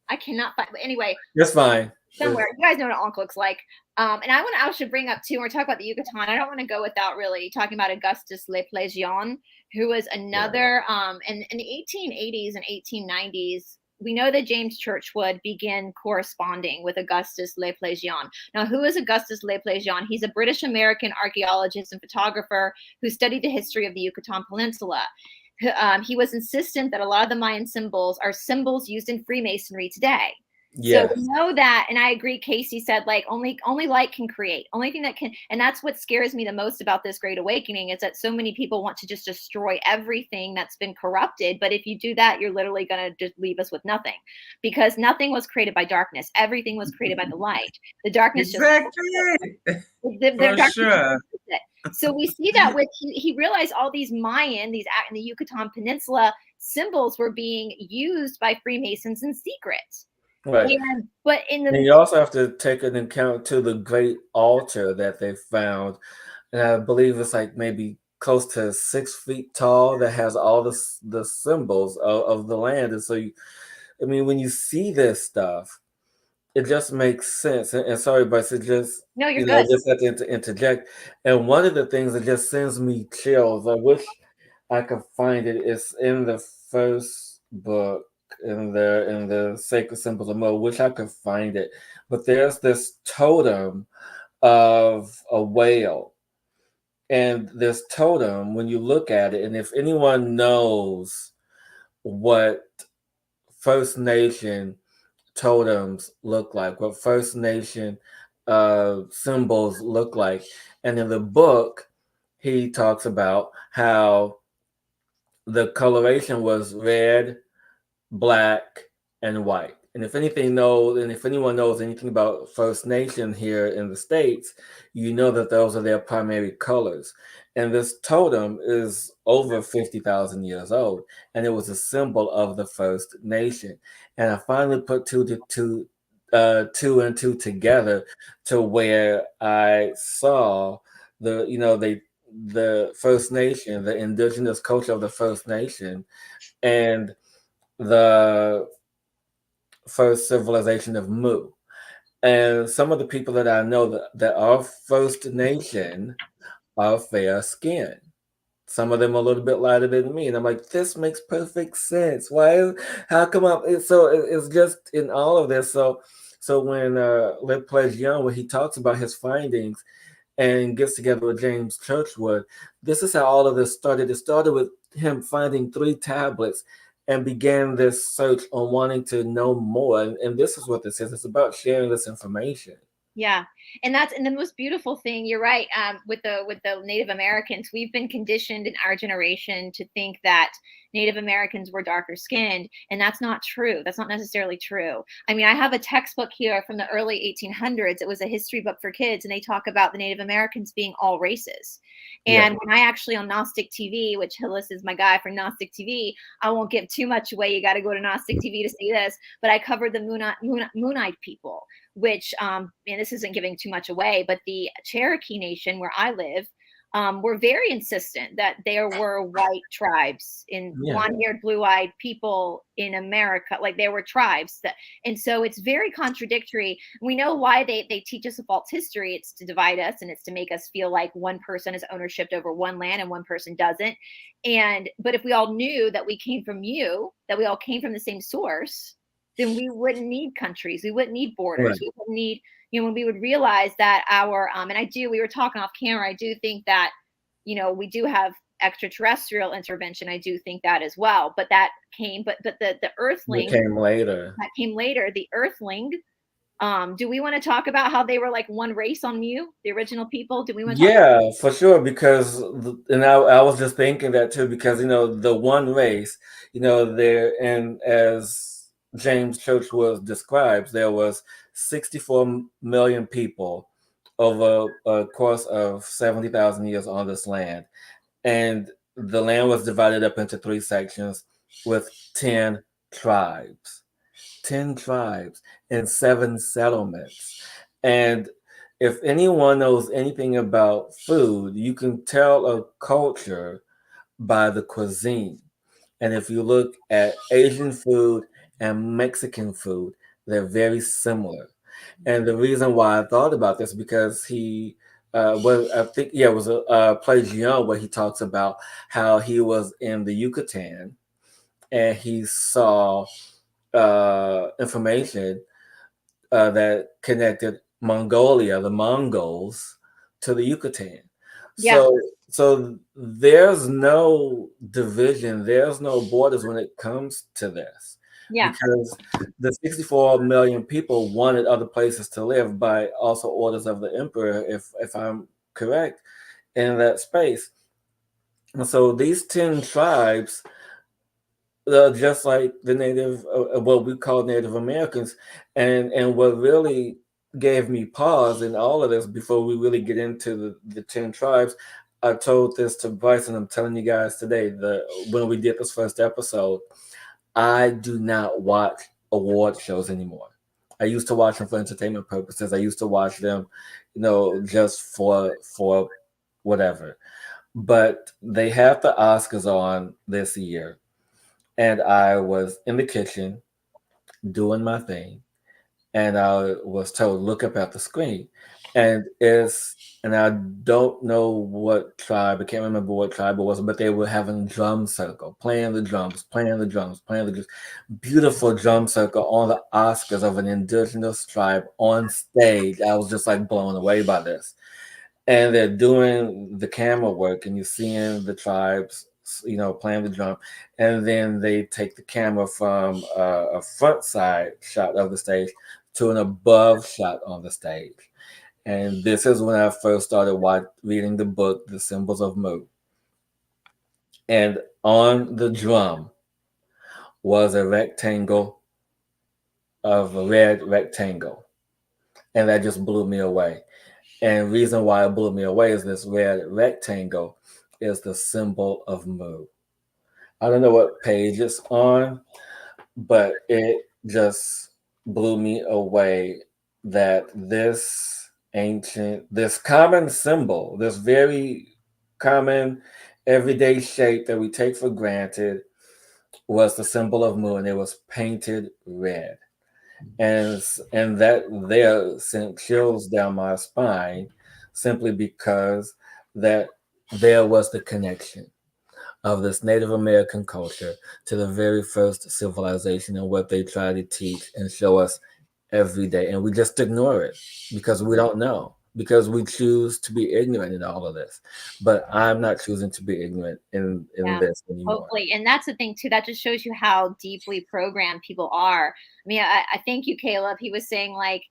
I cannot find. But anyway, that's fine. Somewhere, you guys know what an ankh looks like. And I should bring up too. When we're talking about the Yucatan, I don't want to go without really talking about Augustus Le Plessis, who was another. In the 1880s and 1890s, we know that James Churchward began corresponding with Augustus Le Plessis. Now, who is Augustus Le Plessis? He's a British American archaeologist and photographer who studied the history of the Yucatan Peninsula. He was insistent that a lot of the Mayan symbols are symbols used in Freemasonry today. Yes. So we know that, and I agree. Casey said, like, only light can create. Only thing that can, and that's what scares me the most about this Great Awakening, is that so many people want to just destroy everything that's been corrupted. But if you do that, you're literally going to just leave us with nothing, because nothing was created by darkness. Everything was created by the light. The darkness exactly. For sure. So we see that with he realized all these Mayan, in the Yucatan Peninsula, symbols were being used by Freemasons in secret. Right. And you also have to take an account to the great altar that they found. And I believe it's like maybe close to 6 feet tall, that has all the symbols of the land. And so, when you see this stuff, it just makes sense. And sorry, but it just, no, you're good. Just have to interject. And one of the things that just sends me chills, I wish I could find it, is in the first book, in the Sacred Symbols of Mo, wish I could find it. But there's this totem of a whale. And this totem, when you look at it, and if anyone knows what First Nation totems look like, what First Nation symbols look like, and in the book, he talks about how the coloration was red, black, and white. And if anyone knows anything about First Nation here in the States, you know that those are their primary colors. And this totem is over 50,000 years old, and it was a symbol of the First Nation. And I finally put two and two together to where I saw the First Nation, the indigenous culture of the First Nation, and the first civilization of Mu. And some of the people that I know that are First Nation are fair skinned. Some of them are a little bit lighter than me. And I'm like, this makes perfect sense. How come up? It's just in all of this. So when Le Plessis, when he talks about his findings and gets together with James Churchward, this is how all of this started. It started with him finding 3 tablets and began this search on wanting to know more. And this is what this is. It's about sharing this information. Yeah. And the most beautiful thing, you're right, with the Native Americans, we've been conditioned in our generation to think that Native Americans were darker skinned, and that's not true. That's not necessarily true. I have a textbook here from the early 1800s. It was a history book for kids, and they talk about the Native Americans being all races. And when I actually, on Gnostic TV, which Hillis is my guy for Gnostic TV, I won't give too much away. You got to go to Gnostic TV to see this, but I covered the Moonite people, which, and this isn't giving too much away, but the Cherokee Nation, where I live, were very insistent that there were white tribes in blonde-haired, blue-eyed people in America. Like, there were tribes and so it's very contradictory. We know why they teach us a false history. It's to divide us, and it's to make us feel like one person has ownership over one land and one person doesn't. But if we all knew that we came from that we all came from the same source, then we wouldn't need countries. We wouldn't need borders. Right. We wouldn't need, when we would realize that we were talking off camera, I do think that, we do have extraterrestrial intervention. I do think that as well. But that came, but the Earthling came later. That came later. The Earthling. Do we want to talk about how they were like one race on Mu, the original people? Do we want to Yeah, for sure. Because, and I was just thinking that too, because, you know, the one race, you know, there, and as James Churchward describes, there was 64 million people over a course of 70,000 years on this land. And the land was divided up into 3 sections with 10 tribes. 10 tribes and 7 settlements. And if anyone knows anything about food, you can tell a culture by the cuisine. And if you look at Asian food and Mexican food, they're very similar. And the reason why I thought about this, because he was, I think, yeah, it was a play Gion where he talks about how he was in the Yucatan and he saw information that connected Mongolia, the Mongols, to the Yucatan. Yeah. So there's no division, there's no borders when it comes to this. Yeah. Because the 64 million people wanted other places to live by also orders of the emperor, if I'm correct, in that space. And so these 10 tribes, just like the Native, what we call Native Americans, and what really gave me pause in all of this before we really get into the 10 tribes. I told this to Bryce, and I'm telling you guys today, when we did this first episode, I do not watch award shows anymore. I used to watch them for entertainment purposes. I used to watch them, you know, just for whatever. But they have the Oscars on this year. And I was in the kitchen doing my thing, and I was told, look up at the screen. And I don't know what tribe, I can't remember what tribe it was, but they were having drum circle, playing the drums. Beautiful drum circle on the Oscars of an indigenous tribe on stage. I was just like blown away by this. And they're doing the camera work, and you're seeing the tribes, you know, playing the drum, and then they take the camera from a front side shot of the stage to an above shot on the stage. And this is when I first started reading the book, The Symbols of Mu. And on the drum was a rectangle of a red rectangle, and that just blew me away. And the reason why it blew me away is this red rectangle is the symbol of Mu. I don't know what page it's on, but it just blew me away that this common symbol, this very common everyday shape that we take for granted, was the symbol of Mu, and it was painted red. And that there sent chills down my spine simply because that there was the connection of this Native American culture to the very first civilization and what they try to teach and show us every day. And we just ignore it because we don't know, because we choose to be ignorant in all of this. But I'm not choosing to be ignorant in this anymore. Hopefully. And that's the thing too, that just shows you how deeply programmed people are. I mean, I thank you, Caleb. He was saying like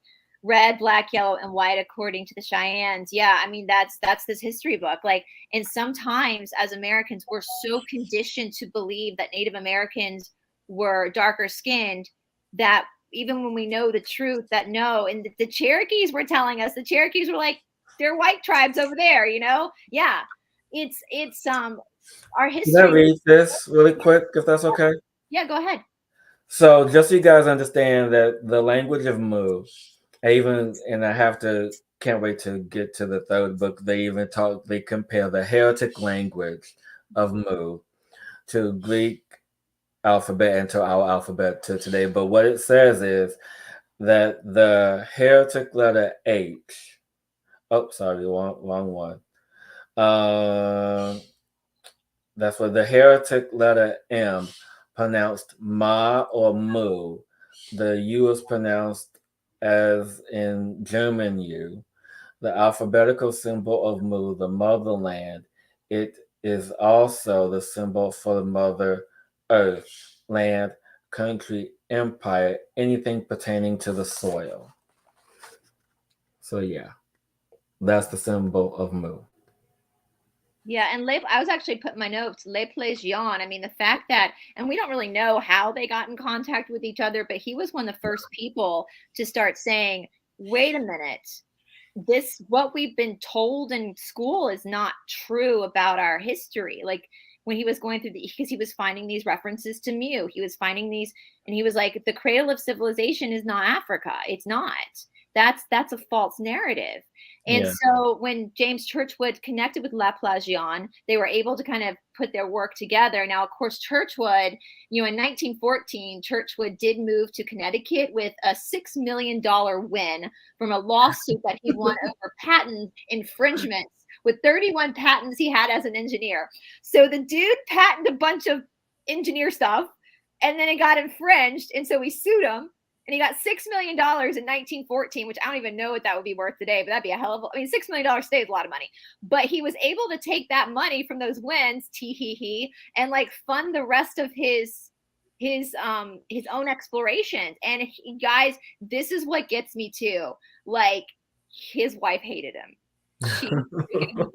red, black, yellow, and white according to the Cheyennes. Yeah, I mean, that's this history book. Like, and sometimes as Americans, we're so conditioned to believe that Native Americans were darker skinned that even when we know the truth, that no, and the Cherokees were telling us, the Cherokees were like, they're white tribes over there, you know? Yeah. It's our history. Can I read this really quick, if that's okay? Yeah, go ahead. So just so you guys understand that the language of Mu, can't wait to get to the third book. They compare the heretic language of Mu to Greek alphabet and to our alphabet to today. But what it says is that the heretic letter H, wrong one. That's what the heretic letter M, pronounced Ma or Mu. The U is pronounced as in German U. The alphabetical symbol of Mu, the motherland, it is also the symbol for the mother earth, land, country, empire, anything pertaining to the soil. So yeah, that's the symbol of Mu. Yeah, and I was actually putting my notes, Le Plesian. I mean, the fact that, and we don't really know how they got in contact with each other, but he was one of the first people to start saying, wait a minute, what we've been told in school is not true about our history. Like when he was going through because he was finding these references to Mu, he was finding these, and he was like, the cradle of civilization is not Africa. It's not. That's a false narrative. And so when James Churchward connected with La Plesian, they were able to kind of put their work together. Now, of course, Churchward, in 1914, Churchward did move to Connecticut with a $6 million win from a lawsuit that he won over patent infringements with 31 patents he had as an engineer. So the dude patented a bunch of engineer stuff, and then it got infringed, and so we sued him. And he got $6 million in 1914, which I don't even know what that would be worth today, but that'd be a hell of $6 million today is a lot of money. But he was able to take that money from those wins, and like fund the rest of his own explorations. And guys, this is what gets me too. Like his wife hated him. She hated him.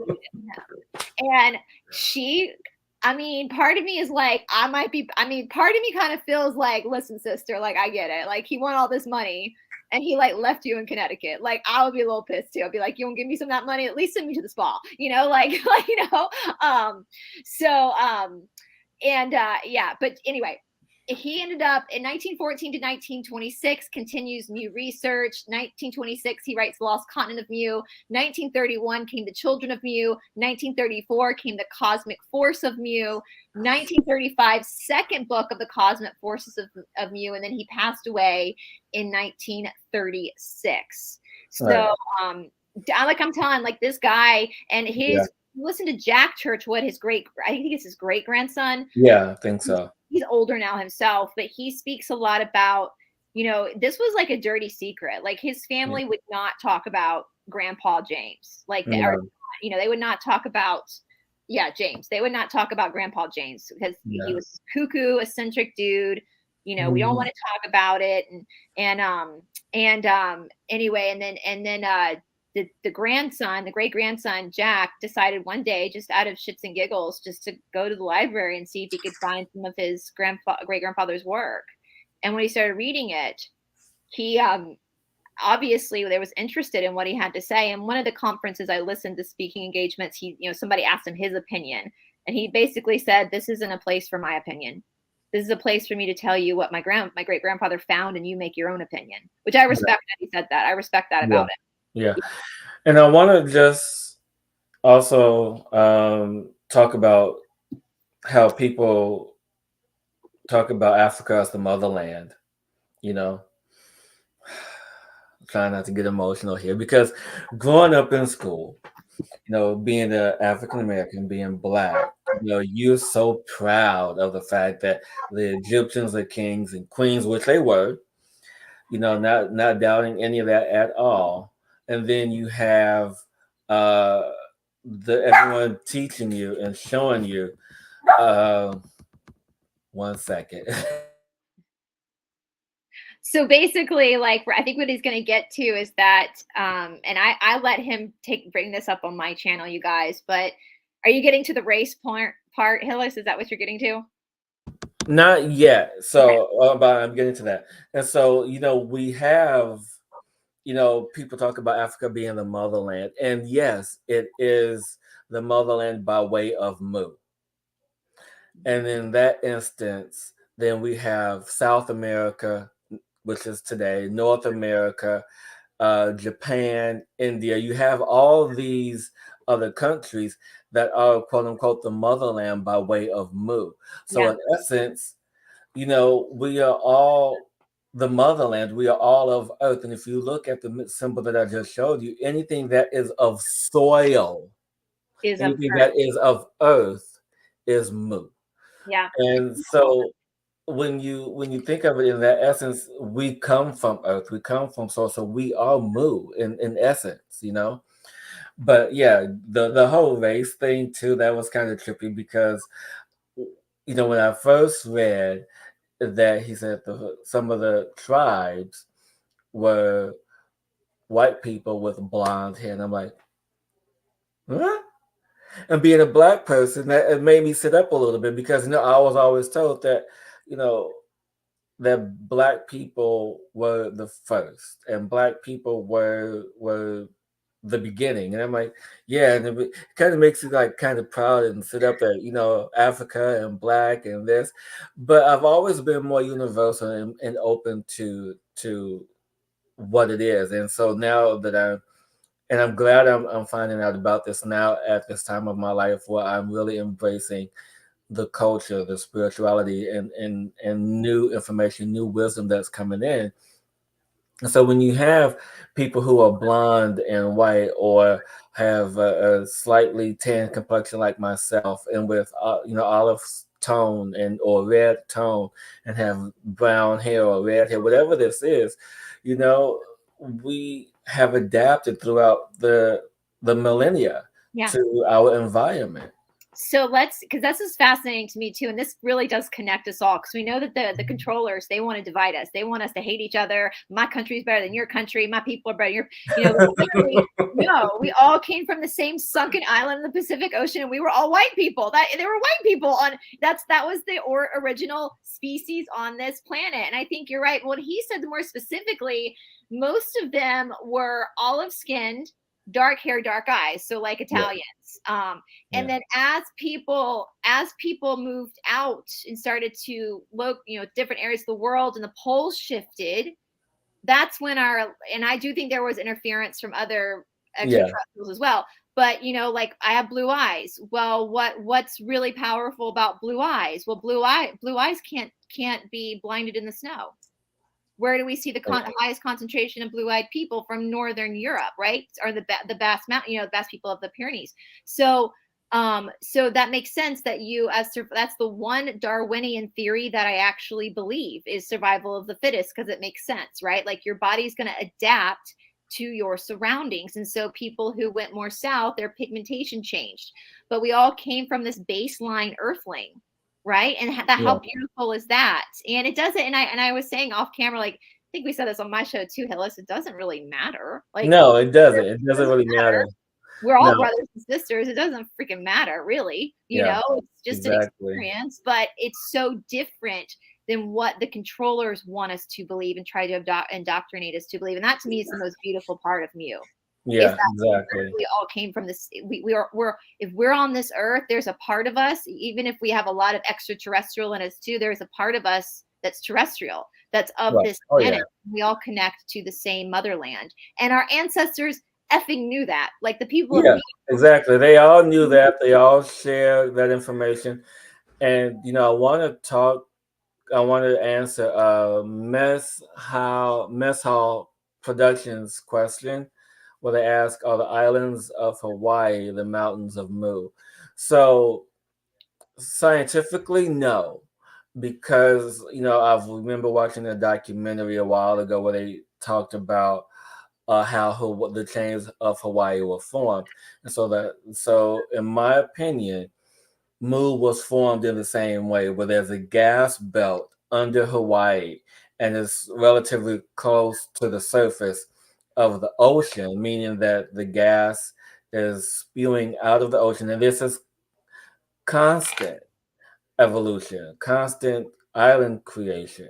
And part of me is like, part of me kind of feels like, listen, sister, like, I get it. Like, he won all this money and he like left you in Connecticut. Like, I would be a little pissed too. I'd be like, you won't give me some of that money? At least send me to the spa, but anyway, he ended up in 1914 to 1926, continues Mu research. 1926, he writes The Lost Continent of Mu. 1931 came The Children of Mu. 1934 came The Cosmic Force of Mu. 1935, second book of The Cosmic Forces of Mu. And then he passed away in 1936. So, I'm telling, like, this guy and listen to Jack Churchward, I think it's his great grandson. Yeah, I think so. He's older now himself, but he speaks a lot about, this was like a dirty secret. Like his family would not talk about Grandpa James. Like they would not talk about, James. They would not talk about Grandpa James because he was cuckoo, eccentric dude. We don't want to talk about it. Anyway, and then the grandson, the great grandson, Jack, decided one day, just out of shits and giggles, just to go to the library and see if he could find some of his great grandfather's work. And when he started reading it, he obviously was interested in what he had to say. And one of the conferences I listened to speaking engagements, somebody asked him his opinion, and he basically said, "This isn't a place for my opinion. This is a place for me to tell you what my great grandfather found, and you make your own opinion." Which I respect that he said that. I respect that about it. Yeah. And I want to just also talk about how people talk about Africa as the motherland, trying not to get emotional here, because growing up in school, being an African American, being Black, you're so proud of the fact that the Egyptians are kings and queens, which they were, not doubting any of that at all. And then you have everyone teaching you and showing you. One second. So basically, like, I think what he's going to get to is that, and I let him bring this up on my channel, you guys. But are you getting to the race part, Hillis? Is that what you're getting to? Not yet. So, but I'm getting to that. And so, we have. People talk about Africa being the motherland. And yes, it is the motherland by way of Mu. And in that instance, then we have South America, which is today, North America, Japan, India. You have all these other countries that are, quote unquote, the motherland by way of Mu. So in essence, we are all the motherland. We are all of earth. And if you look at the symbol that I just showed you, anything that is of soil, anything that is of earth is Mu. Yeah. And so when you think of it in that essence, we come from earth, we come from soil, so we are Mu in essence, But yeah, the whole race thing too, that was kind of trippy because when I first read that he said some of the tribes were white people with blonde hair, and I'm like, huh? And being a black person, that it made me sit up a little bit because I was always told that you know that black people were the first and black people were the beginning. And I'm like, yeah, and it kind of makes you like kind of proud and sit up at Africa and black and this. But I've always been more universal and open to what it is. And so now that I'm glad I'm finding out about this now at this time of my life where I'm really embracing the culture, the spirituality, and new information, new wisdom that's coming in. And so when you have people who are blonde and white, or have a slightly tan complexion like myself, and with olive tone and or red tone, and have brown hair or red hair, whatever this is, we have adapted throughout the millennia to our environment. So because this is fascinating to me too, and this really does connect us all, because we know that the controllers, they want to divide us. They want us to hate each other. My country is better than your country. My people are better. No, we all came from the same sunken island in the Pacific Ocean, and we were all white people. There were white people on that was the original species on this planet. And I think you're right. What he said more specifically, most of them were olive skinned, dark hair, dark eyes, so like Italians. And then as people moved out and started to look, different areas of the world, and the poles shifted, that's when and I do think there was interference from other extraterrestrials as well. But like I have blue eyes. Well, what's really powerful about blue eyes? Well, blue eyes can't be blinded in the snow. Where do we see the highest concentration of blue-eyed people? From Northern Europe, right? Or the Basque Mountain, the Basque people of the Pyrenees. So that makes sense that that's the one Darwinian theory that I actually believe is survival of the fittest, because it makes sense, right? Like your body's going to adapt to your surroundings. And so people who went more south, their pigmentation changed. But we all came from this baseline earthling. Right. And how beautiful is that? And it doesn't. And I was saying off camera, like, I think we said this on my show too, Hillis, it doesn't really matter. Like, no, it doesn't. It doesn't really matter. We're all brothers and sisters. It doesn't freaking matter, really. It's just an experience, but it's so different than what the controllers want us to believe and try to indoctrinate us to believe. And that to me is the most beautiful part of Mew. Yeah, exactly. We all came from this. If we're on this earth, there's a part of us, even if we have a lot of extraterrestrial in us too, there's a part of us that's terrestrial, that's of this planet. We all connect to the same motherland, and our ancestors effing knew that. Like the people. Yeah, exactly. They all knew that. They all shared that information. And I want to answer Mess Hall Productions question, where they ask, are the islands of Hawaii the mountains of Mu? So scientifically, no, because I remember watching a documentary a while ago where they talked about how the chains of Hawaii were formed, and so in my opinion, Mu was formed in the same way, where there's a gas belt under Hawaii and it's relatively close to the surface of the ocean, meaning that the gas is spewing out of the ocean. And this is constant evolution, constant island creation.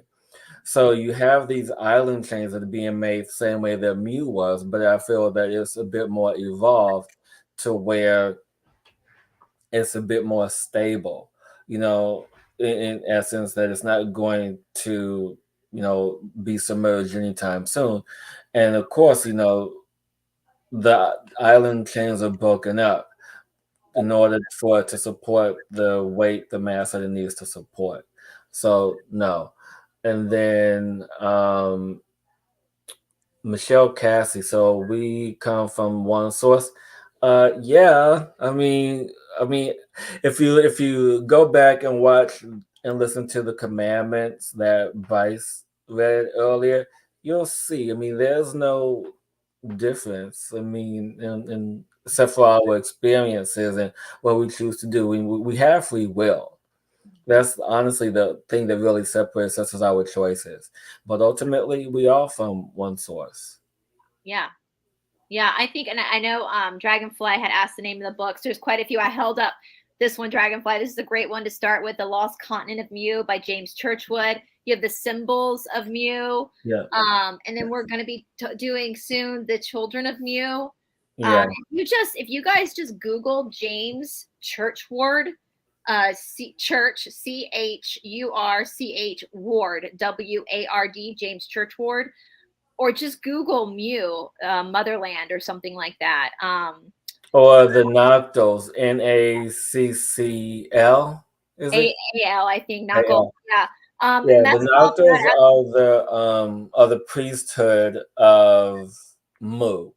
So you have these island chains that are being made the same way that Mu was, but I feel that it's a bit more evolved to where it's a bit more stable, in essence, that it's not going to, be submerged anytime soon. And of course, the island chains are broken up in order for it to support the weight, the mass that it needs to support. So no. And then Michelle Cassie. So we come from one source. Yeah. I mean, if you go back and watch and listen to the commandments that BRICE read earlier, you'll see. I mean, there's no difference. I mean, in except for our experiences and what we choose to do. We have free will. That's honestly the thing that really separates us as our choices. But ultimately, we are from one source. Yeah. Yeah, I think, and I know Dragonfly had asked the name of the books. There's quite a few. I held up this one, Dragonfly. This is a great one to start with, The Lost Continent of Mu by James Churchwood. You have The Symbols of Mu. Yeah. And then we're going to be doing soon The Children of Mu. Yeah. If you guys just Google James Churchward, Church, CHURCH Ward, WARD, James Churchward, or just Google Mu, Motherland, or something like that. Or the Nactals, NACCL, is it? AAL, I think, Knuckle. Yeah. Yeah, And that's the Nactals are the priesthood of Mu.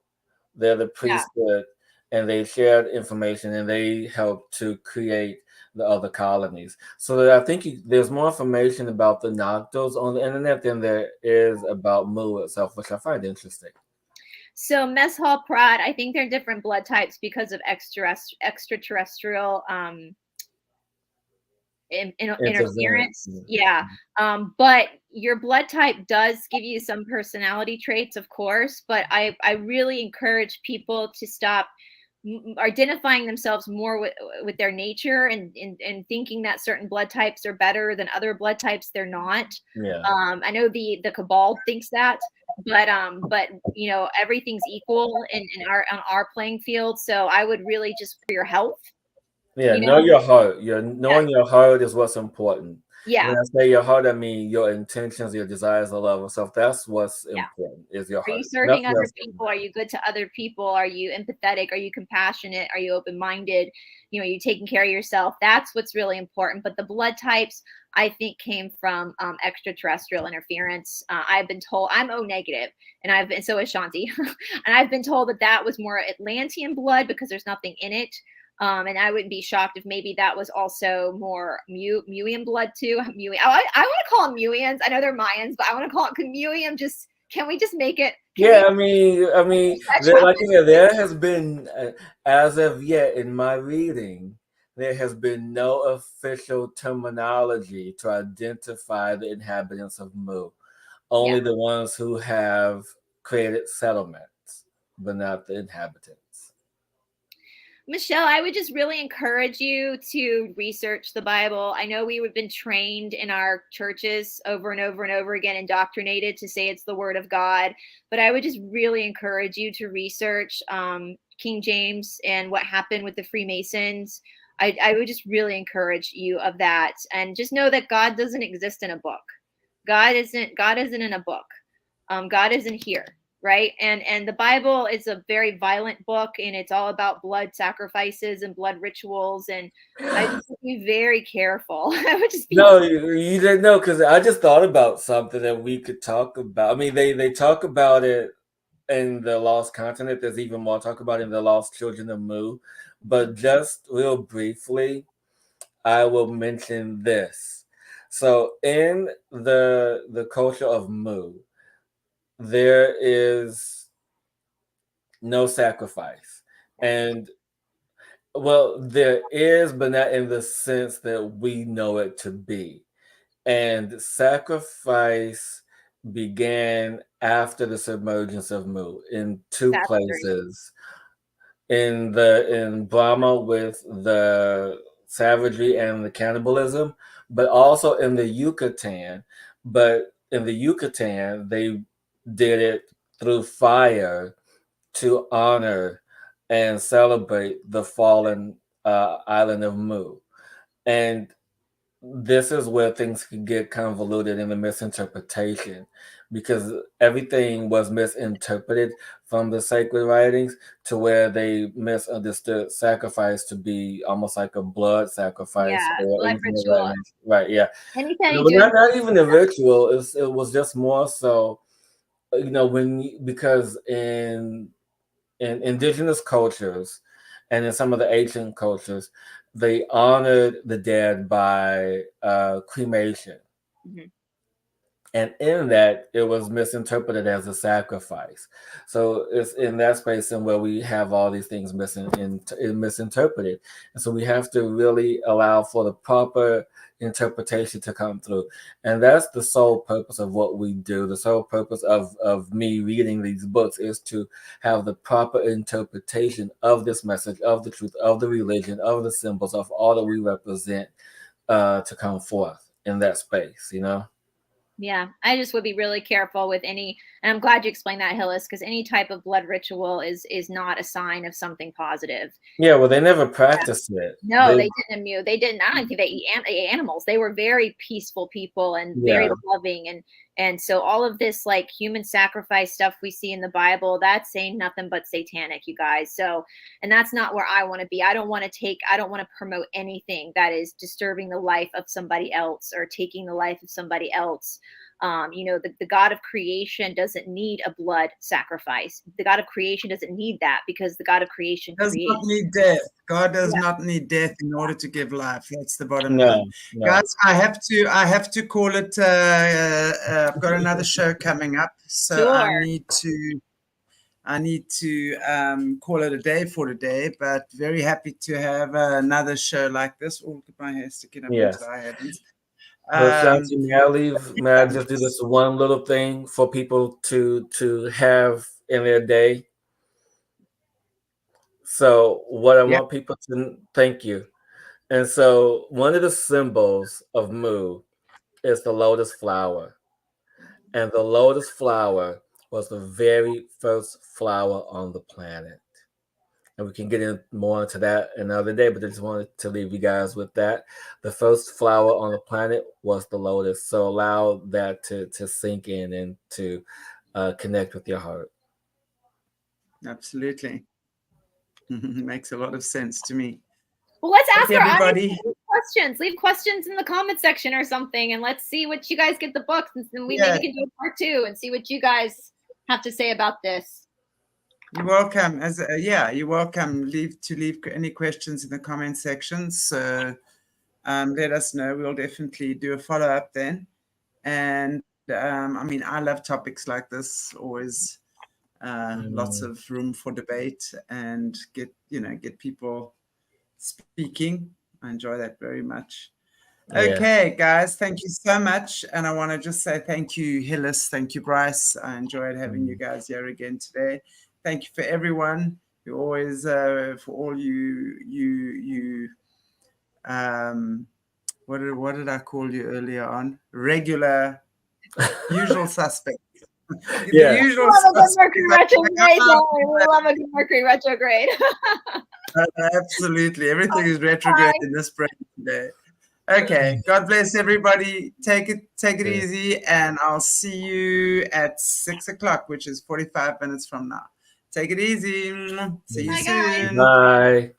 They're the priesthood, and they shared information, and they helped to create the other colonies. So I think there's more information about the Nactals on the internet than there is about Mu itself, which I find interesting. So Mess Hall Pride, I think they're different blood types because of extraterrestrial interference. Yeah. But your blood type does give you some personality traits, of course, but I really encourage people to stop identifying themselves more with their nature and thinking that certain blood types are better than other blood types. They're not. Yeah. I know the cabal thinks that, but you know, everything's equal on our playing field. So I would really, just for your health. Yeah, know your heart. Knowing your heart is what's important. Yeah. When I say your heart, I mean your intentions, your desires, the love of self. That's what's important, is your heart. Are you serving other people? Are you good to other people? Are you empathetic? Are you compassionate? Are you open-minded? You know, are you taking care of yourself? That's what's really important. But the blood types, I think, came from extraterrestrial interference. I've been told I'm O negative, and so is Shanti, and I've been told that was more Atlantean blood because there's nothing in it. And I wouldn't be shocked if maybe that was also more Muian blood too. I want to call them Muians. I know they're Mayans, but I want to call it Muian. Can we just make it? I mean, like you said, there has been, as of yet in my reading, there has been no official terminology to identify the inhabitants of Mu. Only the ones who have created settlements, but not the inhabitants. Michelle, I would just really encourage you to research the Bible. I know we've been trained in our churches over and over and over again, indoctrinated to say it's the word of God. But I would just really encourage you to research King James and what happened with the Freemasons. I would just really encourage you of that. And just know that God doesn't exist in a book. God isn't in a book. God isn't here. Right. And the Bible is a very violent book, and it's all about blood sacrifices and blood rituals. And I just would be very careful. I would just be you didn't know, because I just thought about something that we could talk about. I mean, they talk about it in the Lost Continent. There's even more talk about it in the Lost Children of Mu. But just real briefly, I will mention this. So in the culture of Mu, there is no sacrifice. And well, there is, but not in the sense that we know it to be. And sacrifice began after the submergence of Mu in two places. In Brahma with the savagery and the cannibalism, but also in the Yucatan. But in the Yucatan, they did it through fire to honor and celebrate the fallen island of Mu. And this is where things can get convoluted in the misinterpretation, because everything was misinterpreted from the sacred writings to where they misunderstood sacrifice to be almost like a blood sacrifice. Blood ritual. Right, yeah. Not even a ritual. It was just more so, because in indigenous cultures and in some of the ancient cultures, they honored the dead by cremation. Mm-hmm. And in that, it was misinterpreted as a sacrifice. So it's in that space in where we have all these things misinterpreted. And so we have to really allow for the proper interpretation to come through. And that's the sole purpose of what we do. The sole purpose of me reading these books is to have the proper interpretation of this message, of the truth, of the religion, of the symbols, of all that we represent to come forth in that space, you know? Yeah, I just would be really careful with any, and I'm glad you explained that, Hillis, because any type of blood ritual is not a sign of something positive. Yeah, well, they never practiced it. No, they didn't immune. They didn't. I don't think they ate animals. They were very peaceful people and very loving. And so all of this like human sacrifice stuff we see in the Bible, that's saying nothing but satanic, you guys. So, and that's not where I want to be. I don't want to promote anything that is disturbing the life of somebody else or taking the life of somebody else. You know, the God of creation doesn't need a blood sacrifice. The God of creation doesn't need that because the God of creation does not need death. God does not need death in order to give life. That's the bottom line. No. Guys, I have to call it. I've got another show coming up, so sure. I need to call it a day for today. But very happy to have another show like this. Oh, my hair sticking up into the heavens. Well, Shanti, may I just do this one little thing for people to have in their day? So what I want people to thank you. And so one of the symbols of Mu is the lotus flower. And the lotus flower was the very first flower on the planet. And we can get more into that another day, but I just wanted to leave you guys with that. The first flower on the planet was the lotus. So allow that to sink in and to connect with your heart. Absolutely. Makes a lot of sense to me. Well, let's ask everybody questions. Leave questions in the comment section or something, and let's see what you guys get the books, and then maybe can do a part 2 and see what you guys have to say about this. You're welcome. You're welcome. Leave any questions in the comment section. So let us know. We'll definitely do a follow-up then. And I mean, I love topics like this. Always lots of room for debate and get people speaking. I enjoy that very much. Okay, guys, thank you so much. And I want to just say thank you, Hillis. Thank you, Bryce. I enjoyed having you guys here again today. Thank you for everyone who always, for all you what did I call you earlier on? Regular, usual suspects. The usual suspects. We love a good Mercury retrograde. Absolutely. Everything is retrograde in this brain today. Okay. God bless everybody. Take it easy. And I'll see you at 6 o'clock, which is 45 minutes from now. Take it easy. See you soon. Bye.